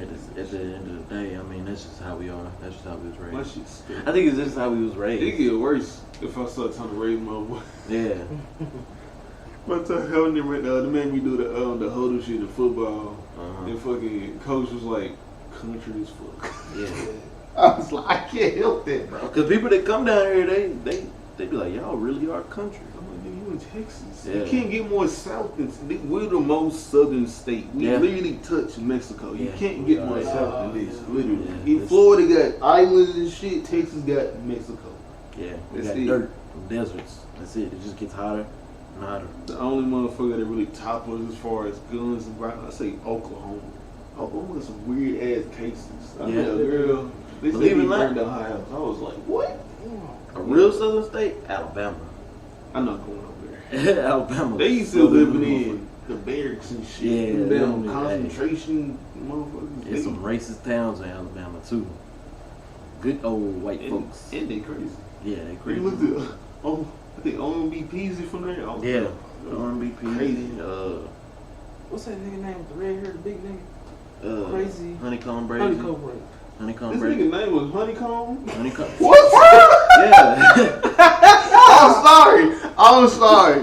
the end of the day, I mean, that's just how we are. That's just how we was My raised. shit's stupid. I think it's just how we was It raised. get worse if I start trying to raise my voice. Yeah. One time, they made me do the huddle shit in football, Uh-huh. and fucking coach was like, country as fuck. Yeah. I was like, I can't help that, bro. Because people that come down here, they be like, y'all really are country. I'm like, nigga, you in Texas. Yeah. You can't get more south than we're the most southern state. We literally touch Mexico. You can't get more south than this, literally. Yeah. In Florida got islands and shit. Texas got Mexico. Yeah, we That's got it. dirt and deserts. That's it. It just gets hotter and hotter. The only motherfucker that really top us as far as guns and I say Oklahoma. Oklahoma got some weird ass cases. I met a girl. They said Believe it he or not. burned down her house. I was like, what? A real southern state? Alabama. I'm not going over there. Alabama. They used to living in the barracks and shit. Yeah, Them they damn don't- concentration motherfuckers. There's some racist towns in Alabama too. Good old white folks. And they crazy. Yeah, they You crazy. looked at, I think OMB Peasy from there. I was Yeah, like, R&B Crazy. What's that nigga name with the red hair, the big nigga? Crazy. Honeycomb Brady. Honeycomb Brady. Honeycomb This Brady. nigga name was Honeycomb. Honeycomb. What? Yeah. I'm sorry.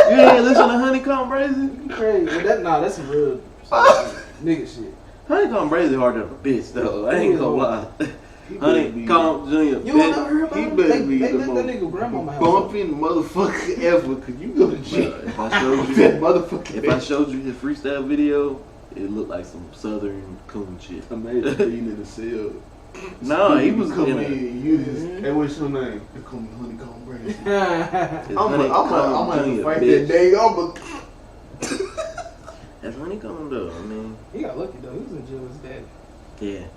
You didn't listen to Honeycomb Brady? Crazy. That's some real nigga shit. Honeycomb Brady hard than a bitch though. I ain't gonna lie. He better be- Honeycomb Jr. You don't ever hear about He him? better They be the let that most nigga grandmama house. bumping motherfucker ever. Cause you go to jail. If I showed you, That motherfucker. if I showed you his freestyle video, it looked like some southern coon shit. Imagine being in the cell. No, he was coming in in. You just, hey, what's your name? They call me Honeycomb Brady. It's I'm Honeycomb gonna Jr., fight bitch. that day. That's Honeycomb though. I mean, He got lucky though. He was in jail with his dad. yeah,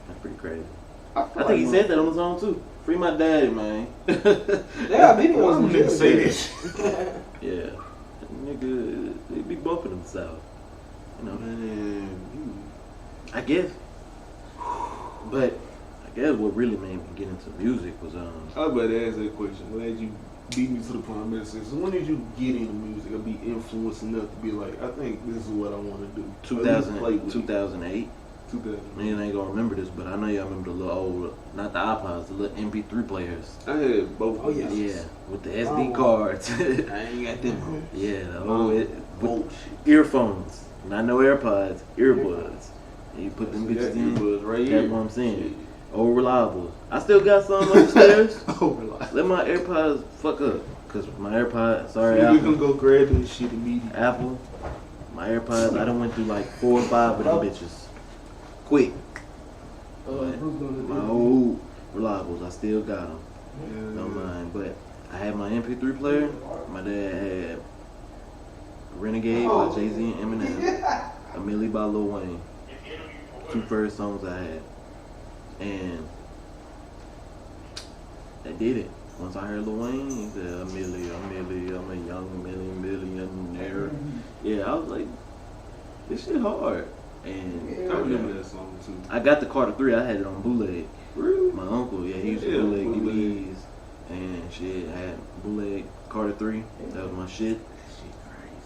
that's pretty crazy. I I think he said that on his own too. Free my daddy, man. They got videos Why of niggas say jail. that shit? Yeah, nigga, they be bumping himself. You know, Man, I guess. But I guess what really made me get into music was I was about to ask that question. Glad you beat me to the point I'm gonna say. So when did you get into music or be influenced enough to be like, I think this is what I want to do? 2008. 2000. Man, I ain't gonna remember this, but I know y'all remember the little old, not the iPods, the little MP3 players. I had both. Oh, yes. Yeah, with the SD cards. I ain't got them. Yeah, the old earphones, not no AirPods, earbuds. And you put them bitches in. Earbuds right That's here. what I'm saying. Old reliables. I still got some upstairs. Oh, relax. Let my AirPods fuck up, cause my AirPods. Sorry, We Apple. can go grab this shit immediately. Apple. My AirPods. I done went through like 4 or 5 of them bitches. Quick. My old reliables. I still got them. Don't mind. But I had my MP3 player. My dad had Renegade by Jay-Z and Eminem. A Millie by Lil Wayne. 2 first songs I had. And I did it. Once I heard Lil Wayne, he said, a Millie, I'm a young millionaire. Yeah, I was like, this shit hard. And I remember that song too. I got the Carter 3, I had it on bootleg. Really? My uncle, yeah, he used to bootleg DVDs. And shit, I had bootleg Carter 3. That was my shit.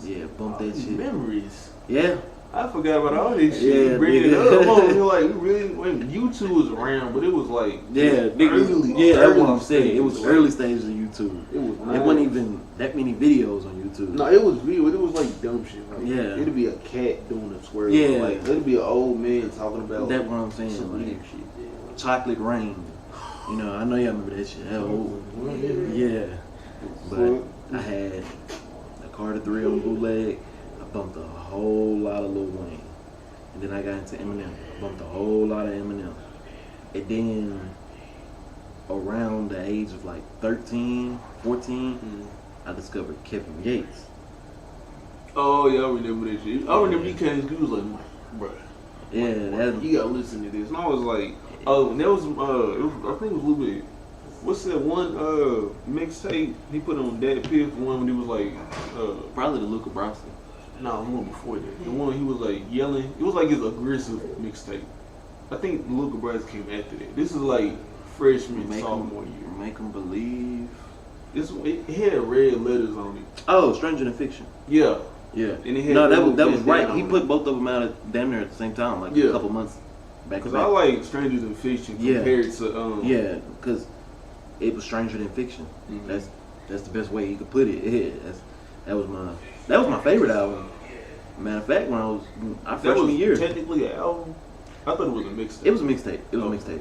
Yeah, bump that shit. Memories. Yeah. I forgot about all this shit. Yeah, Bringing it nigga. up. Oh, you're like, really? When YouTube was around, but it was like, Yeah, early, yeah, that's what early I'm saying. It was stages. early stages of YouTube. It was. It wasn't even that many videos on YouTube. No, it was real. It was like dumb shit. Like, Yeah. it'd be a cat doing a swirl. Yeah. Like it'd be an old man talking about. That's what I'm saying. some Like, weird shit. Yeah. Chocolate Rain. You know, I know y'all remember that shit. Hell, old. Yeah. But I had a Carter 3 on bootleg. I bumped a whole lot of Lil Wayne. And then I got into Eminem. I bumped a whole lot of Eminem. And then around the age of like 13, 14, I discovered Kevin Yates. Oh yeah, I remember that shit. I remember you came. You was like, bro, Yeah, that's you gotta listen to this. And I was like, oh, and that was I think it was a little bit. What's that one mixtape he put on Daddy Piff? One when he was like, probably the Luca Brasi. no, the one before that. The one he was like yelling. It was like his aggressive mixtape. I think Luca Brasi came after that. This is like freshman, sophomore year. Make 'em believe. This it had red letters on it. Oh, Stranger Than Fiction. Yeah. Yeah. And it had No, little that was right. bandana He on put it. both of them out at damn near at the same time, like Yeah. a couple months back to Cause I back. like Stranger Than Fiction Yeah. compared to Yeah, because it was Stranger Than Fiction. Mhm. That's the best way you could put it. Yeah, that was my favorite album. Matter of fact, when I was our that freshman was year, technically an album. I thought it was a mixtape. it was a mixtape. It was Oh. a mixtape.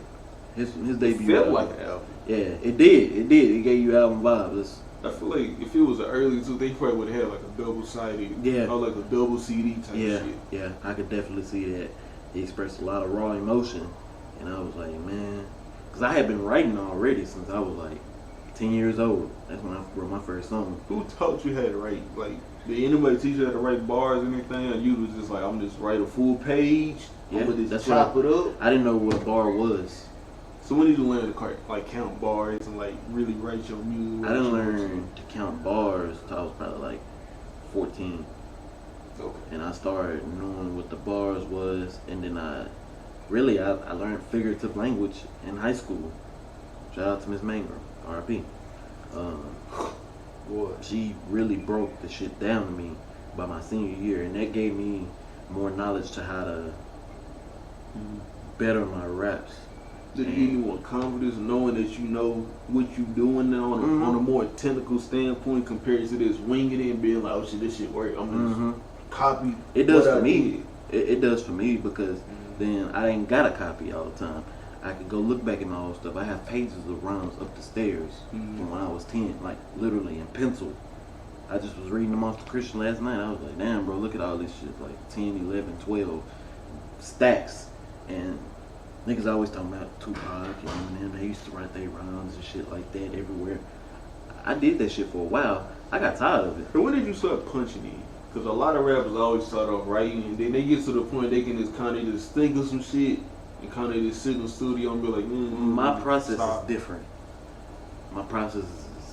His debut. Felt album. like an album. Yeah, it did. It did. It gave you album vibes. I feel like if it was an early two, they probably would have had like a double sided, Yeah. or like a double CD type Yeah, shit. yeah, I could definitely see that. He expressed a lot of raw emotion, and I was like, man, because I had been writing already since I was like 10 years old. That's when I wrote my first song. Who taught you how to write? Like, did anybody teach you how to write bars or anything? Or you was just like, I'm just write a full page. Yeah, I'm gonna just that's chop what it up. I didn't know what a bar was. So when did you learn to like count bars and like really write your music? I didn't learn to count bars until I was probably like 14. Okay. And I started knowing what the bars was, and then I learned figurative language in high school. Shout out to Miss Mangrum, R.I.P. Boy. She really broke the shit down to me by my senior year, and that gave me more knowledge to how to better my raps. Did it give you more confidence knowing that you know what you doing now on a more technical standpoint compared to this winging it and being like, oh shit, this shit work. I'm just copy. It does what for I me. did. It does for me because then I ain't got to copy all the time. I could go look back at my old stuff. I have pages of rhymes up the stairs from when I was 10, like literally in pencil. I just was reading them off to Christian last night. I was like, damn, bro, look at all this shit. Like 10, 11, 12 stacks. And niggas always talking about Tupac and Eminem. They used to write their rhymes and shit like that everywhere. I did that shit for a while. I got tired of it. And when did you start punching in? Because a lot of rappers always start off writing, and then they get to the point they can just kind of just think of some shit and kind of just sit in the studio and be like, My process stop. is different. My process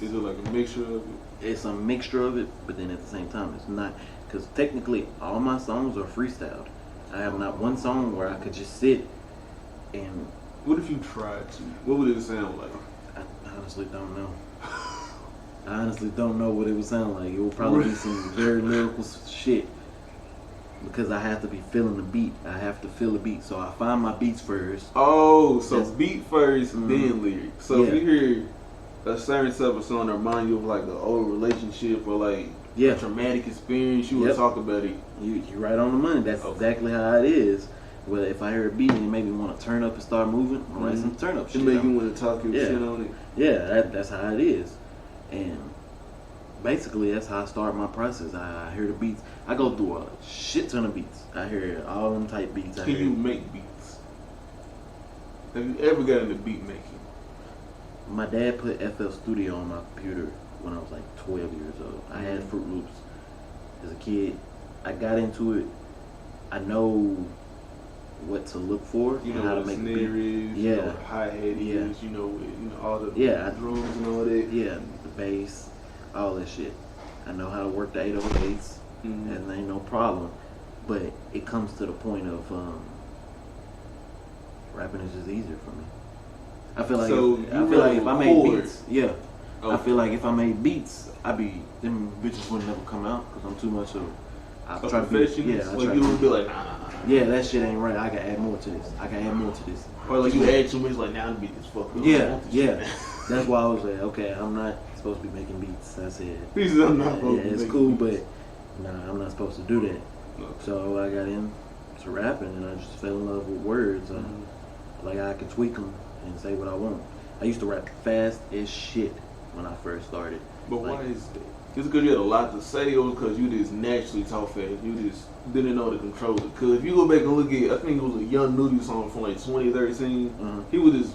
Is it like a mixture of it? it's a mixture of it, but then at the same time, it's not. Because technically, all my songs are freestyled. I have not one song where I could just sit and. What if you tried to? What would it sound like? I honestly don't know. I honestly don't know what it would sound like. It will probably be some very lyrical shit. Because I have to be feeling the beat. I have to feel the beat. So I find my beats first. Oh, so beat first, then lyrics. So if you hear a certain type of song that remind you of like an old relationship or like a traumatic experience, you would talk about it. You're right on the money. That's exactly how it is. Well, if I hear a beat and it made me want to turn up and start moving, I'll write some turn up shit. It make you want to talk your shit on it. Yeah, that's how it is. And basically, that's how I start my process. I hear the beats. I go through a shit ton of beats. I hear all them type beats. Can you make beats? Have you ever got into beat making? My dad put FL Studio on my computer when I was like 12 years old. I had Fruit Loops as a kid. I got into it. I know what to look for. You know how what to make snare is, you know what hi-hat is, you know all the drums and all that. Yeah, the bass, all that shit. I know how to work the 808s, and ain't no problem. But it comes to the point of rapping is just easier for me. I feel like if I made beats, I feel like if I made beats, them bitches would never come out because I'm too much of a perfectionist. Like you would be like, nah. Yeah, that shit ain't right. I can add more to this. I can add more to this. Or like you add too much, like now the beat is fucked up. Yeah. That's why I was like, okay, I'm not supposed to be making beats. I said, I'm not supposed to it's cool, but nah, I'm not supposed to do that. No. So I got into rapping and I just fell in love with words. Like I can tweak them and say what I want. I used to rap fast as shit when I first started. But why is that? Is it because you had a lot to say, or because you just naturally talk fast? You just didn't know to control it? Because if you go back and look at, I think it was a Young Nudie song from like 2013. He was just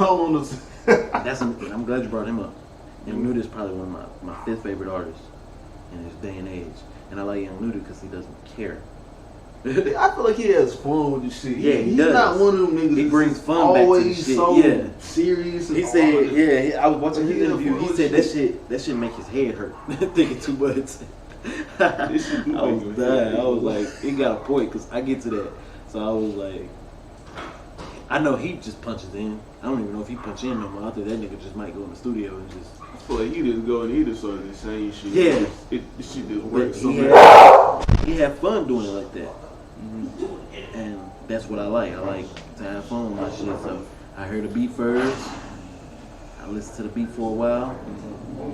all on the. I'm glad you brought him up. Young Nudie is probably one of my fifth favorite artists in this day and age, and I like Young Nudie because he doesn't care. I feel like he has fun with this shit. Yeah, he's not one of them niggas. He brings fun back to the shit. So serious. He said, I was watching his interview. He said that shit make his head hurt thinking too much. I was dying. I was like, he got a point because I get to that. So I was like, I know he just punches in. I don't even know if he punch in no more. I think that nigga just might go in the studio and just. I feel like he just go and he just sort of the same shit. Yeah, this shit just works. He had fun doing it like that. And that's what I like. I like to have fun with my shit. So I hear the beat first. I listen to the beat for a while,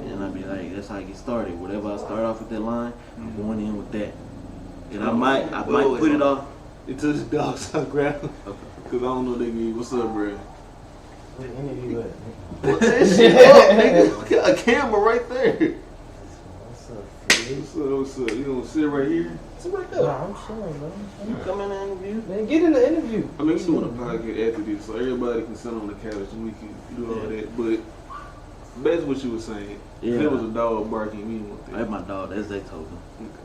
and I be like, that's how I get started. Whatever I start off with that line, I'm going in with that. And I might put it off. Until the dogs I grab him. Okay. Cause I don't know they mean. What's up, bro? What interview at? Put that shit up, nigga. A camera right there. What's up, Fred? What's up? You gonna sit right here? Sit right there. Nah, I'm chilling, man. You come in the interview? Man, get in the interview. I mean, we doing a podcast after this, so everybody can sit on the couch and we can do all that. But that's what you were saying. Yeah. There was a dog barking. We didn't want that. That's my dog. That's Zaytoven.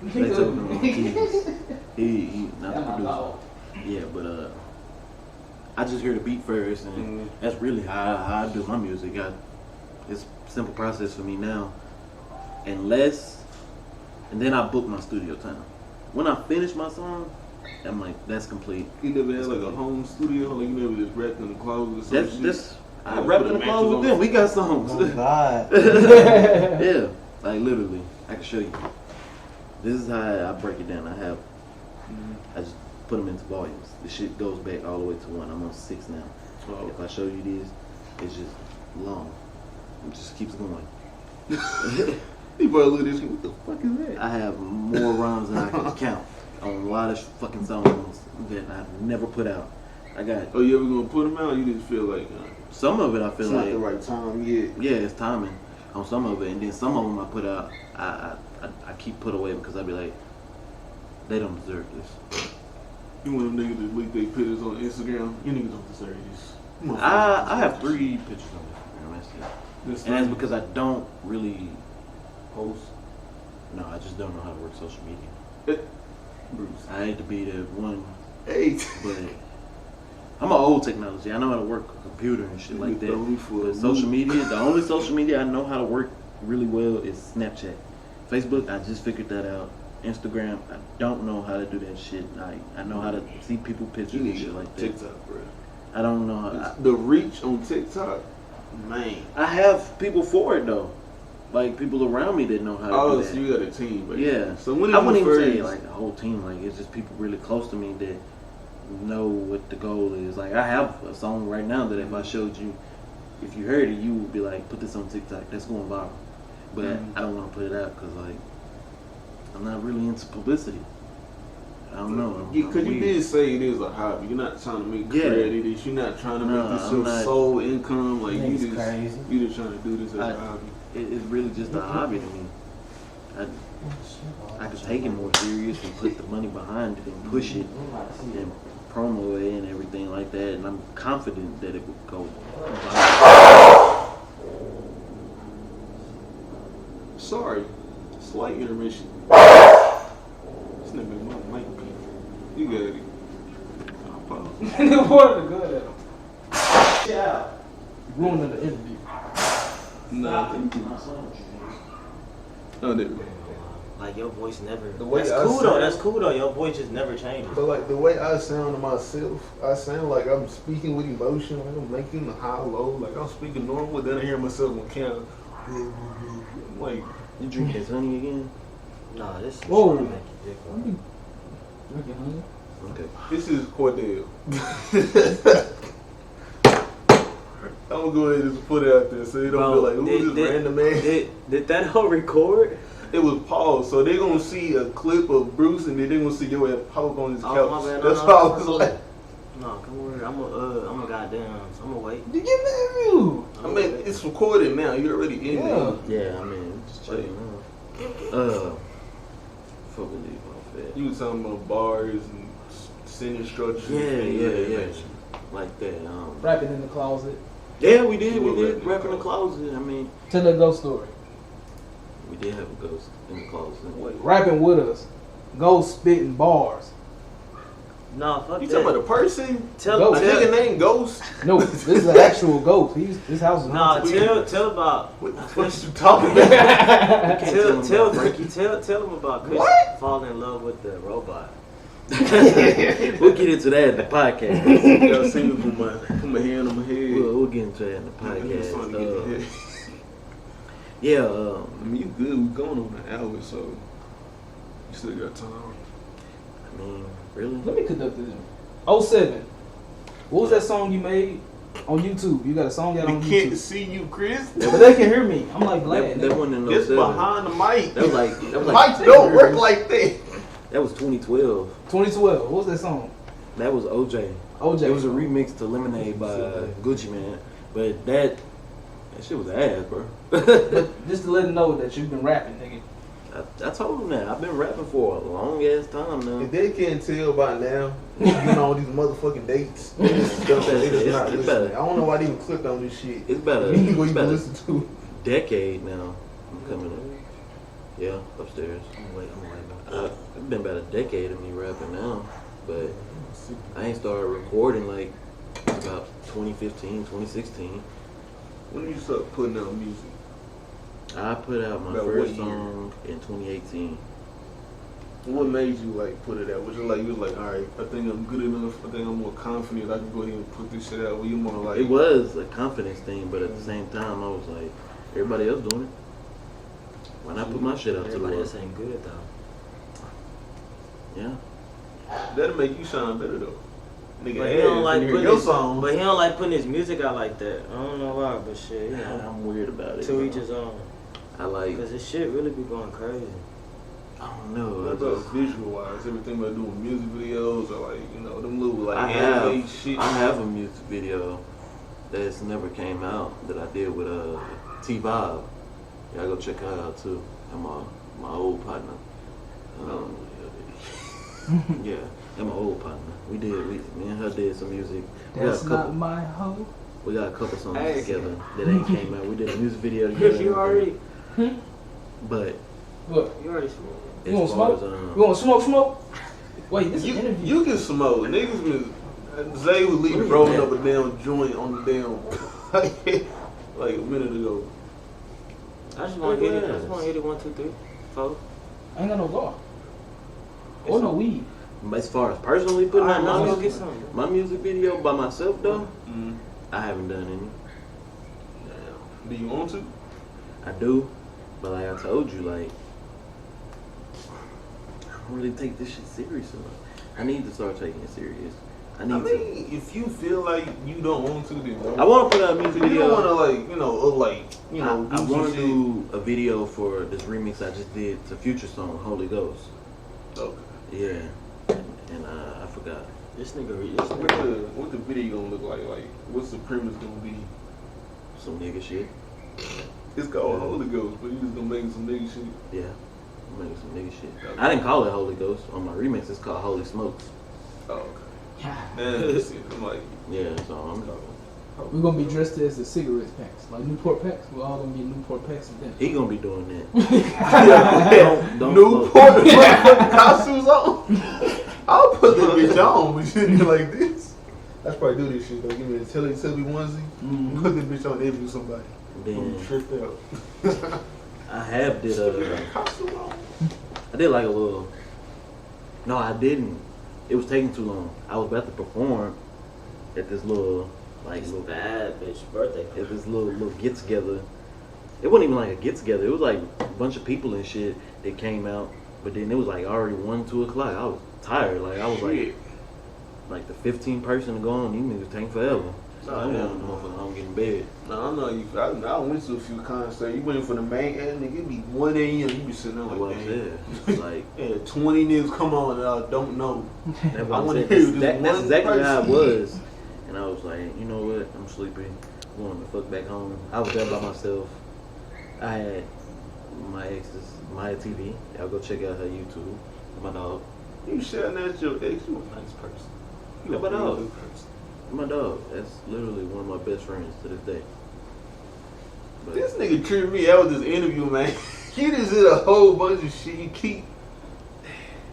Zaytoven on keys. He not the producer. Yeah, but I just hear the beat first, and that's really how I do my music. It's a simple process for me now. And then I book my studio time. When I finish my song, I'm like, that's complete. You never had like a home studio? Like you never just rapped in the closet or something? I rapped in the closet with them. We got songs. Oh, God. Yeah, like literally. I can show you. This is how I break it down. I just put them into volumes. The shit goes back all the way to 1. I'm on 6 now. Oh. If I show you these, it's just long. It just keeps going. You probably look at this. What the fuck is that? I have more rhymes than I can count on a lot of fucking songs that I've never put out. I got. Oh, you ever gonna put them out? You just feel like some of it. I feel like it's not the right time yet. Yeah, it's timing on some of it, and then some of them I put out. I keep put away because I be like, they don't deserve this. You want them niggas to leak their pictures on Instagram? You niggas don't deserve this. I have 3 pictures on Instagram. That's it. And that's because I don't really post. No, I just don't know how to work social media. Bruce. I hate to be the one. Hey. But I'm an old technology. I know how to work a computer and shit like that. But social media, the only social media I know how to work really well is Snapchat. Facebook, I just figured that out. Instagram, I don't know how to do that shit. I know how to see people pictures and shit like that. TikTok, bro. I don't know how. The reach on TikTok Man. I have people for it though, like people around me that know how to do that. So you got a team, but Yeah. So when I wouldn't even first... say like a whole team. Like it's just people really close to me that know what the goal is. Like I have a song right now that if I showed you, if you heard it, you would be like, put this on TikTok. That's going viral. But I don't want to put it out because like I'm not really into publicity. I don't know. Because you did say it is a hobby. You're not trying to make credit. You're not trying to make this your sole income. Like you just trying to do this as a hobby. It's really just a hobby to me. I could take it more serious and put the money behind it and push it and promo it and everything like that. And I'm confident that it would go viral. Sorry, slight intermission. This nigga made my mic peak. You got it. Nigga wanted to go at him. Yeah. Ruining the interview. No. Oh, there we go. Like your voice never. That's cool though. That's cool though. Your voice just never changes. But like the way I sound to myself, I sound like I'm speaking with emotion. Like I'm making the high low. Like I'm speaking normal. Then I hear myself on camera. I'm like, You drink this honey again? Nah, this is Whoa. trying to make you dick one. Drinking honey? Okay. this is Cordell. I'm gonna go ahead and just put it out there so you don't feel like, who's this random man? Did that whole record? It was paused, so they're gonna see a clip of Bruce and then they're gonna see your ass pop on his couch. Oh, my bad. That's No, why I was like, No, come over. I'm a goddamn. I'm gonna wait. You get married. I mean, it's recorded now. You're already in there. Yeah, I mean, just chilling out. Fuck with leave off that. You was talking about bars and sentence structure. Yeah. Like that. Rapping in the closet. Yeah, we did rap in the closet. I mean, Tell that ghost story. we did have a ghost in the closet. Rapping with us. Ghost spitting bars. Nah, fuck You that. talking about a person? Ghost. A nigga named Ghost? No, this is an actual ghost. His house is Nah, haunted. tell about. What the fuck you talking about? Tell him about Chris falling in love with the robot. We'll get into that in the podcast. Y'all see me put my hand on my head. We'll get into that in the podcast. Yeah, I mean, you good. We going on an hour, so you still got time. I mean, really? Let me conduct this. 07. What was that song you made on YouTube? You got a song out on They can't YouTube. see you, Chris. But they can hear me. I'm like glad. That one in Just 07. behind the mic. That was like Mics don't work like that. That was 2012. 2012. What was that song? That was OJ. OJ. It was a remix to Lemonade by Gucci Man. But that shit was ass, bro. But just to let them know that you've been rapping, nigga. I told him that. I've been rapping for a long ass time now. If they can't tell by now, you know, these motherfucking dates, they just not It's listening. better. I don't know why they even clicked on this shit. It's better. You need to It's go better. listen to. Decade now. I'm coming up. Yeah, upstairs. I'm waiting. It's been about a decade of me rapping now, but I ain't started recording like about 2015, 2016. When did you start putting out music? I put out my About first what year? song in 2018. What made you like put it out? Was it like you was like, all right, I think I'm good enough. I think I'm more confident. I can go ahead and put this shit out. Were you more like? It was a confidence thing, but at the same time, I was like, everybody else doing it. Why not put my shit out to the Everybody world? else ain't good though. Yeah. That'll make you sound better though. Nigga, But he don't like hear putting your his, song. but he don't like putting his music out like that. I don't know why, but shit, you know. I'm weird about it. To bro. each his own. I like, Cause his shit really be going crazy. I don't know. What I about just- visual wise? Everything about doing music videos or like, you know, them little like I anime have, shit. I have a music video that's never came out that I did with T Vibe. Yeah, go check her out too. And my old partner. Yeah, and my old partner. Me and her did some music. That's not my hoe. We got a couple songs Hey. together that ain't came out. We did a music video Chris, together. you already But What? you already smoked. as You want far smoke? as You want smoke? Wait, this is an interview. You can smoke. Niggas been Zay was leaving rolling up a damn joint on the damn like a minute ago. I just want to hit it. I just want to hit it 1, 2, 3, 4. I ain't got no bar. Or no weed. as far as personally putting out Let's my go get music, some. my music video by myself though, Mm. I haven't done any. Do you want to? I do, but like I told you, like I don't really take this shit serious enough. I need to start taking it serious. I I mean, to. if you feel like you don't want to, then don't. I want to put out a music You video. don't want to I do want to some do a video for this remix I just did to Future song Holy Ghost. shit. Okay. Yeah, and I forgot. This nigga. What the video gonna look like? Like, what's the premise gonna be? Some nigga shit. It's called Yeah. Holy Ghost, but you just gonna make some nigga shit. Yeah, I'm making some nigga shit. I didn't call it Holy Ghost on my remix. It's called Holy Smokes. Oh, okay. I'm like, Yeah, so I'm. We're gonna be dressed as the cigarette packs, like Newport packs. We're all gonna be Newport packs with them. He gonna be doing that. don't Newport motherfucking costumes on. I'll put that bitch on, but shit like this. That's probably do this shit though. Give me a Teletubby onesie. Put that bitch on and interview somebody. Then I'm tripped out. I have did Costume on. I did like a little. No, I didn't. It was taking too long. I was about to perform at this little Bad bitch birthday. at this little get together. It wasn't even like a get together. It was like a bunch of people and shit that came out. But then it was like already 1, 2 o'clock. I was tired. Like I was like the 15th person to go on. These niggas take forever. So I didn't know if I'm getting in bed. No, I know you. I went to a few concerts. You went for the main end, nigga. It be 1 a.m. You be sitting there Like what like, I damn. said. Like Yeah, 20 niggas come on and I don't know. that's I what I'm wanna saying. hear this That's one exactly how it person. was. And I was like, you know what? I'm sleepy. I'm going the fuck back home. I was there by myself. I had my ex's Maya TV. Y'all go check out her YouTube. My dog. You shouting at your ex, you a nice person. You Yeah, a but real dog. good person. My dog. That's literally one of my best friends to this day. But This nigga tripped me out with this interview, man. You just did a whole bunch of shit. You keep,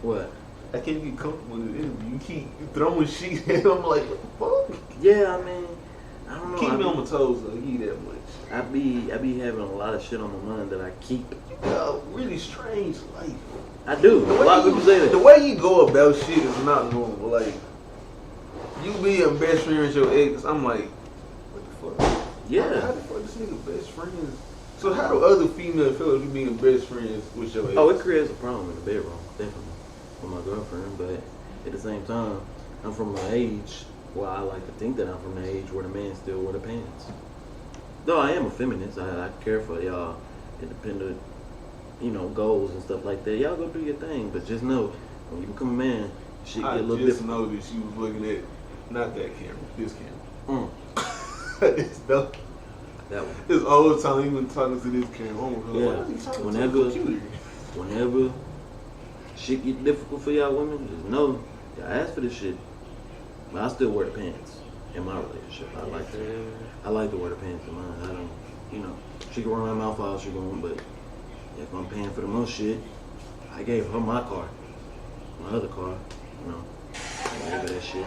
what? I can't get comfortable with the interview. You keep throwing shit at him like, what the fuck? Yeah, I mean, I don't know. Keep I me be- on my toes, though. You that much. I be having a lot of shit on my mind that I keep. You got a really strange life. I do. A lot of people say The that. way you go about shit is not normal. Like, you being best friend with your ex, I'm like, what the fuck? How Yeah. the fuck this nigga best friends? So how do other female feel you being best friends with your ex? Oh, it creates a problem in the bedroom, definitely, with my girlfriend. But at the same time, I'm from an age where I like to think that I'm from the age where the man still wear the pants. Though I am a feminist, I care for y'all independent, goals and stuff like that. Y'all go do your thing, but just know when you become a man, shit get I a little just different. know that she was looking at not that camera, this camera. It's dope. That one. This old time he been talking to this camera. Oh, Yeah. why is he talking Whenever- to the computer? Whenever shit get difficult for y'all women, just know y'all ask for this shit. But I still wear the pants in my relationship. I like to wear the pants in mine. I don't, she can run my mouth all she want, but if I'm paying for the most shit, I gave her my car, my other car, I gave her that shit.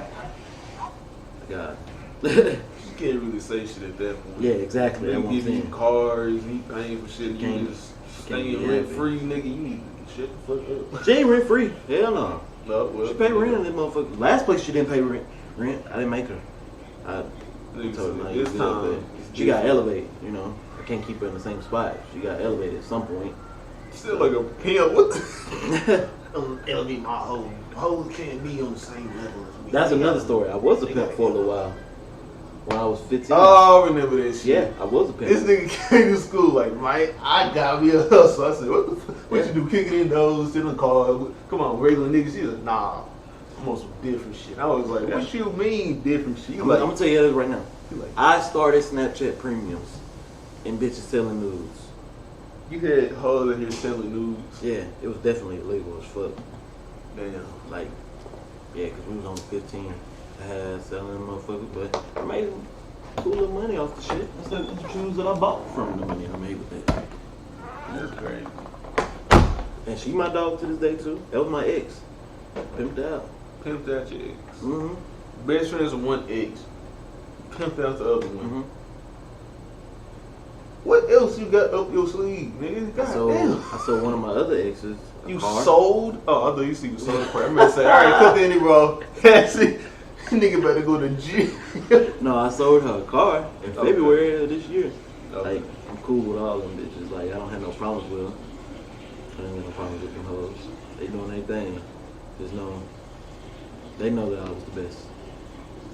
I got. You can't really say shit at that point. Yeah, exactly. They That's what I'm give you saying. cars, he paying for shit. You Can't- just can't be staying rent happy. free, nigga. You need to shut the fuck up. She ain't rent free. Hell no. No, well, She paid rent in this motherfucker. Last place she didn't pay rent. I didn't make her. I Nigga told her, said, "Nah, this you good," time, but it's she got different. elevated. I can't keep her in the same spot. She got elevated at some point. Still like a pimp. What the? Don't elevate my hoe. Hoes can't be on the same level as me. That's another story. I was a pimp for a little while. When I was 15. Oh, I remember that shit. Yeah, I was a pimp. This nigga came to school like, Mike, I got me a hustle. I said, what the fuck? What you do? Kicking in those, sit in the car. Come on, regular niggas. She like, nah, I'm on some different shit. I was like, what you mean different shit? You I'm like, gonna tell you this right now. you like, I started Snapchat premiums and bitches selling nudes. you had hoes in here selling nudes. Yeah, it was definitely illegal as fuck. Damn. Like, yeah, because we was only 15. I had selling motherfuckers, but I made cool little money off the shit. That's the shoes that I bought from the money I made with that. That's great. And she my dog to this day too. That was my ex. Pimped out. Pimped out your ex. Mm-hmm. Best friends with one ex. Pimped out the other one. Mm-hmm. What else you got up your sleeve, nigga? God So damn. I sold one of my other exes. a You car. sold? Oh, I thought you see you sold the part. I'm gonna say, all right, cut the any bro. That's it. Nigga better go to gym. No, I sold her a car in Okay. February of this year. Okay. Like I'm cool with all them bitches. Like, I don't have no problems with them. I don't have no problems with them hoes. They doing their thing. Just know, they know that I was the best.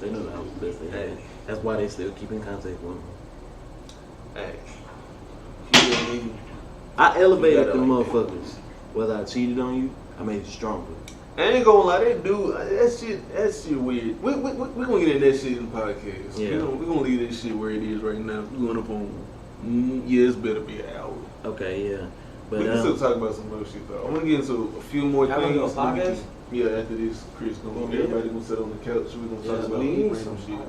They know that I was the best they had. That's why they still keep in contact with me. Hey. You know, I elevated You them gotta like motherfuckers. Whether I cheated on you, I made you stronger. I ain't gonna lie, they do that shit weird. We gonna get in that shit in the podcast. Yeah. We gonna leave that shit where it is right now. We going up on it's better be an hour. Okay, yeah. But We can still talk about some more shit though. I wanna get into a few more Y'all gonna things. do a podcast? Yeah, after this, Chris gonna everybody gonna sit on the couch. We gonna talk about random shit. yeah.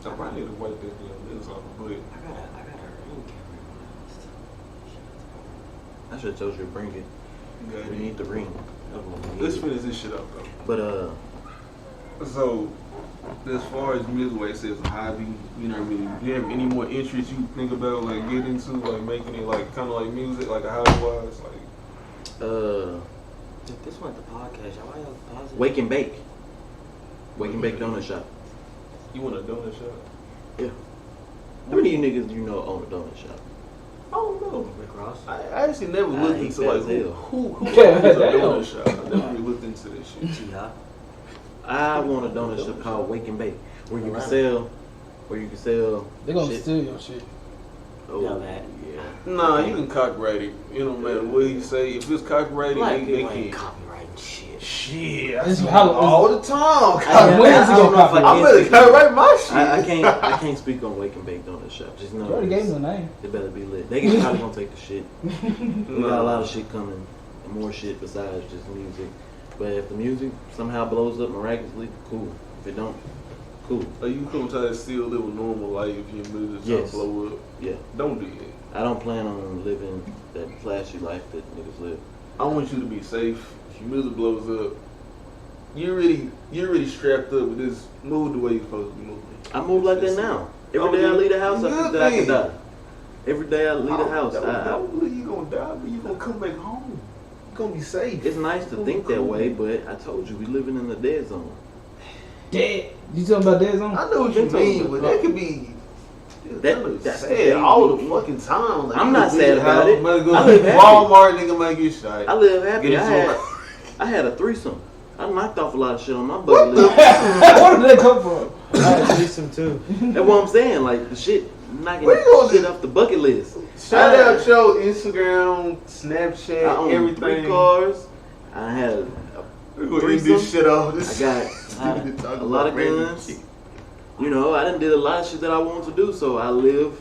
I probably need to wipe that damn lens off, but I got a ring camera. I should have told you to bring it. We need the ring. let's finish this shit up though. But So, as far as music, like I said, it's a hobby. You know, really, do you have any more interests you think about, like getting into, like making it, like kind of like music, like a hobby-wise, like? If this went the podcast, y'all why y'all pause it? Wake and Bake. Wake and Bake Donut Shop. You want a donut shop? Yeah. How many of you niggas do you know own a donut shop? I don't know. Rick Ross. I actually never I looked hate into that like as hell. who owns Yeah, a damn. donut shop. I never really looked into this shit. T.I. I want a donut shop called Wake and Bake, where you can Alright. sell, They're gonna shit. steal your shit. Oh, Know that. yeah. Nah, you can copyright it. It don't matter what you say. If it's copyrighted, Black they people can. ain't copyrighting shit. Shit, I It's see how- all the time. When is it gonna copyright? I'm gonna copyright my shit. I can't speak on Wake and Bake Donut Shop. Just know You already gave them a name. it better be lit. They probably gonna take the shit. We got a lot of shit coming, and more shit besides just music. But if the music somehow blows up miraculously, cool. If it don't, cool. Are you gonna try to still live a normal life if your music Yes. try to blow up? Yeah. Don't do that. I don't plan on living that flashy life that niggas live. I want you to be safe. If your music blows up, you're really strapped up with this. Move the way you're supposed to be moving. I move like that now. Every day I leave the house, I think that I can die. Every day I leave the house, Don't believe you're gonna die, but you're gonna come back home. You're gonna be safe. it's nice to think that way, but I told you we living in the dead zone. Dead. You talking about Dead Zone? I know what you mean, but that could be. That's sad all the fucking time. Like, I'm you not could sad be about out, it. might go I to live happy. Walmart, nigga might get shot. I live happy. Get into I had a threesome. I knocked off a lot of shit on my bucket list. Where did that come from? I had a threesome too. That's what I'm saying. Like the shit, knocking Where you gonna shit do- off the bucket list. Shout out your Instagram, Snapchat, I own everything. 3 cars. I had We're gonna end this shit off. I got a lot of guns. You know, I done did a lot of shit that I wanted to do, so I live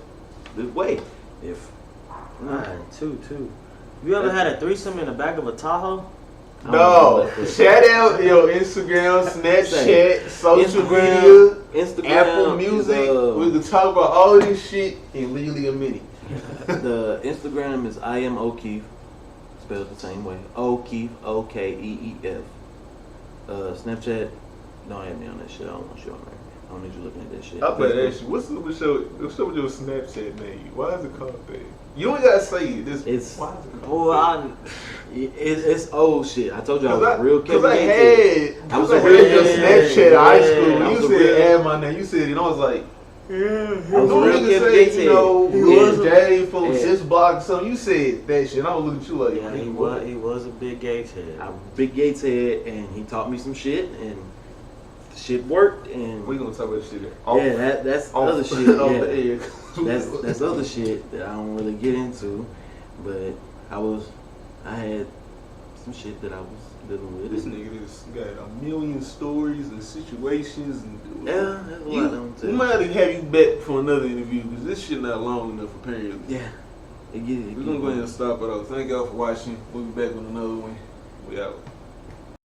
this way. If Nine, two. You ever had a threesome in the back of a Tahoe? I don't know No, about that. shout out your Instagram, Snapchat, social Instagram, media, Instagram, Apple Music. We can talk about all this shit in literally a minute. The Instagram is I am O'Keefe, spelled the same way. O'Keefe, Okeeef. Snapchat, don't add me on that shit. I don't want you on there. I don't need you looking at that shit. I better ask you, what's up with your Snapchat name? Why is it called that? You don't gotta say it. It's why is it called it's old shit. I told you I was a real Cause Kevin I Gates. had, I was I a had real your Snapchat in high school. I You was a said real- add my name. You said it, and I was like, I was a don't real nigga Kevin say, Gates you know, head. Lil Yeah. J from Yeah. this block or something. You said that shit. And I was looking at you like, Yeah, he was a big Gates head. I'm Big Gates head, and he taught me some shit, and the shit worked, and We gonna talk about shit. that's off- other shit. off Yeah. the air. That's other shit that I don't really get into, but I had some shit that I was dealing with. This nigga just got a million stories and situations and Yeah, that's a lot of we them might too. have to have you back for another interview because this shit not long enough apparently. Yeah, it get it. We're gonna go ahead and stop it off. Thank y'all for watching. We'll be back with another one.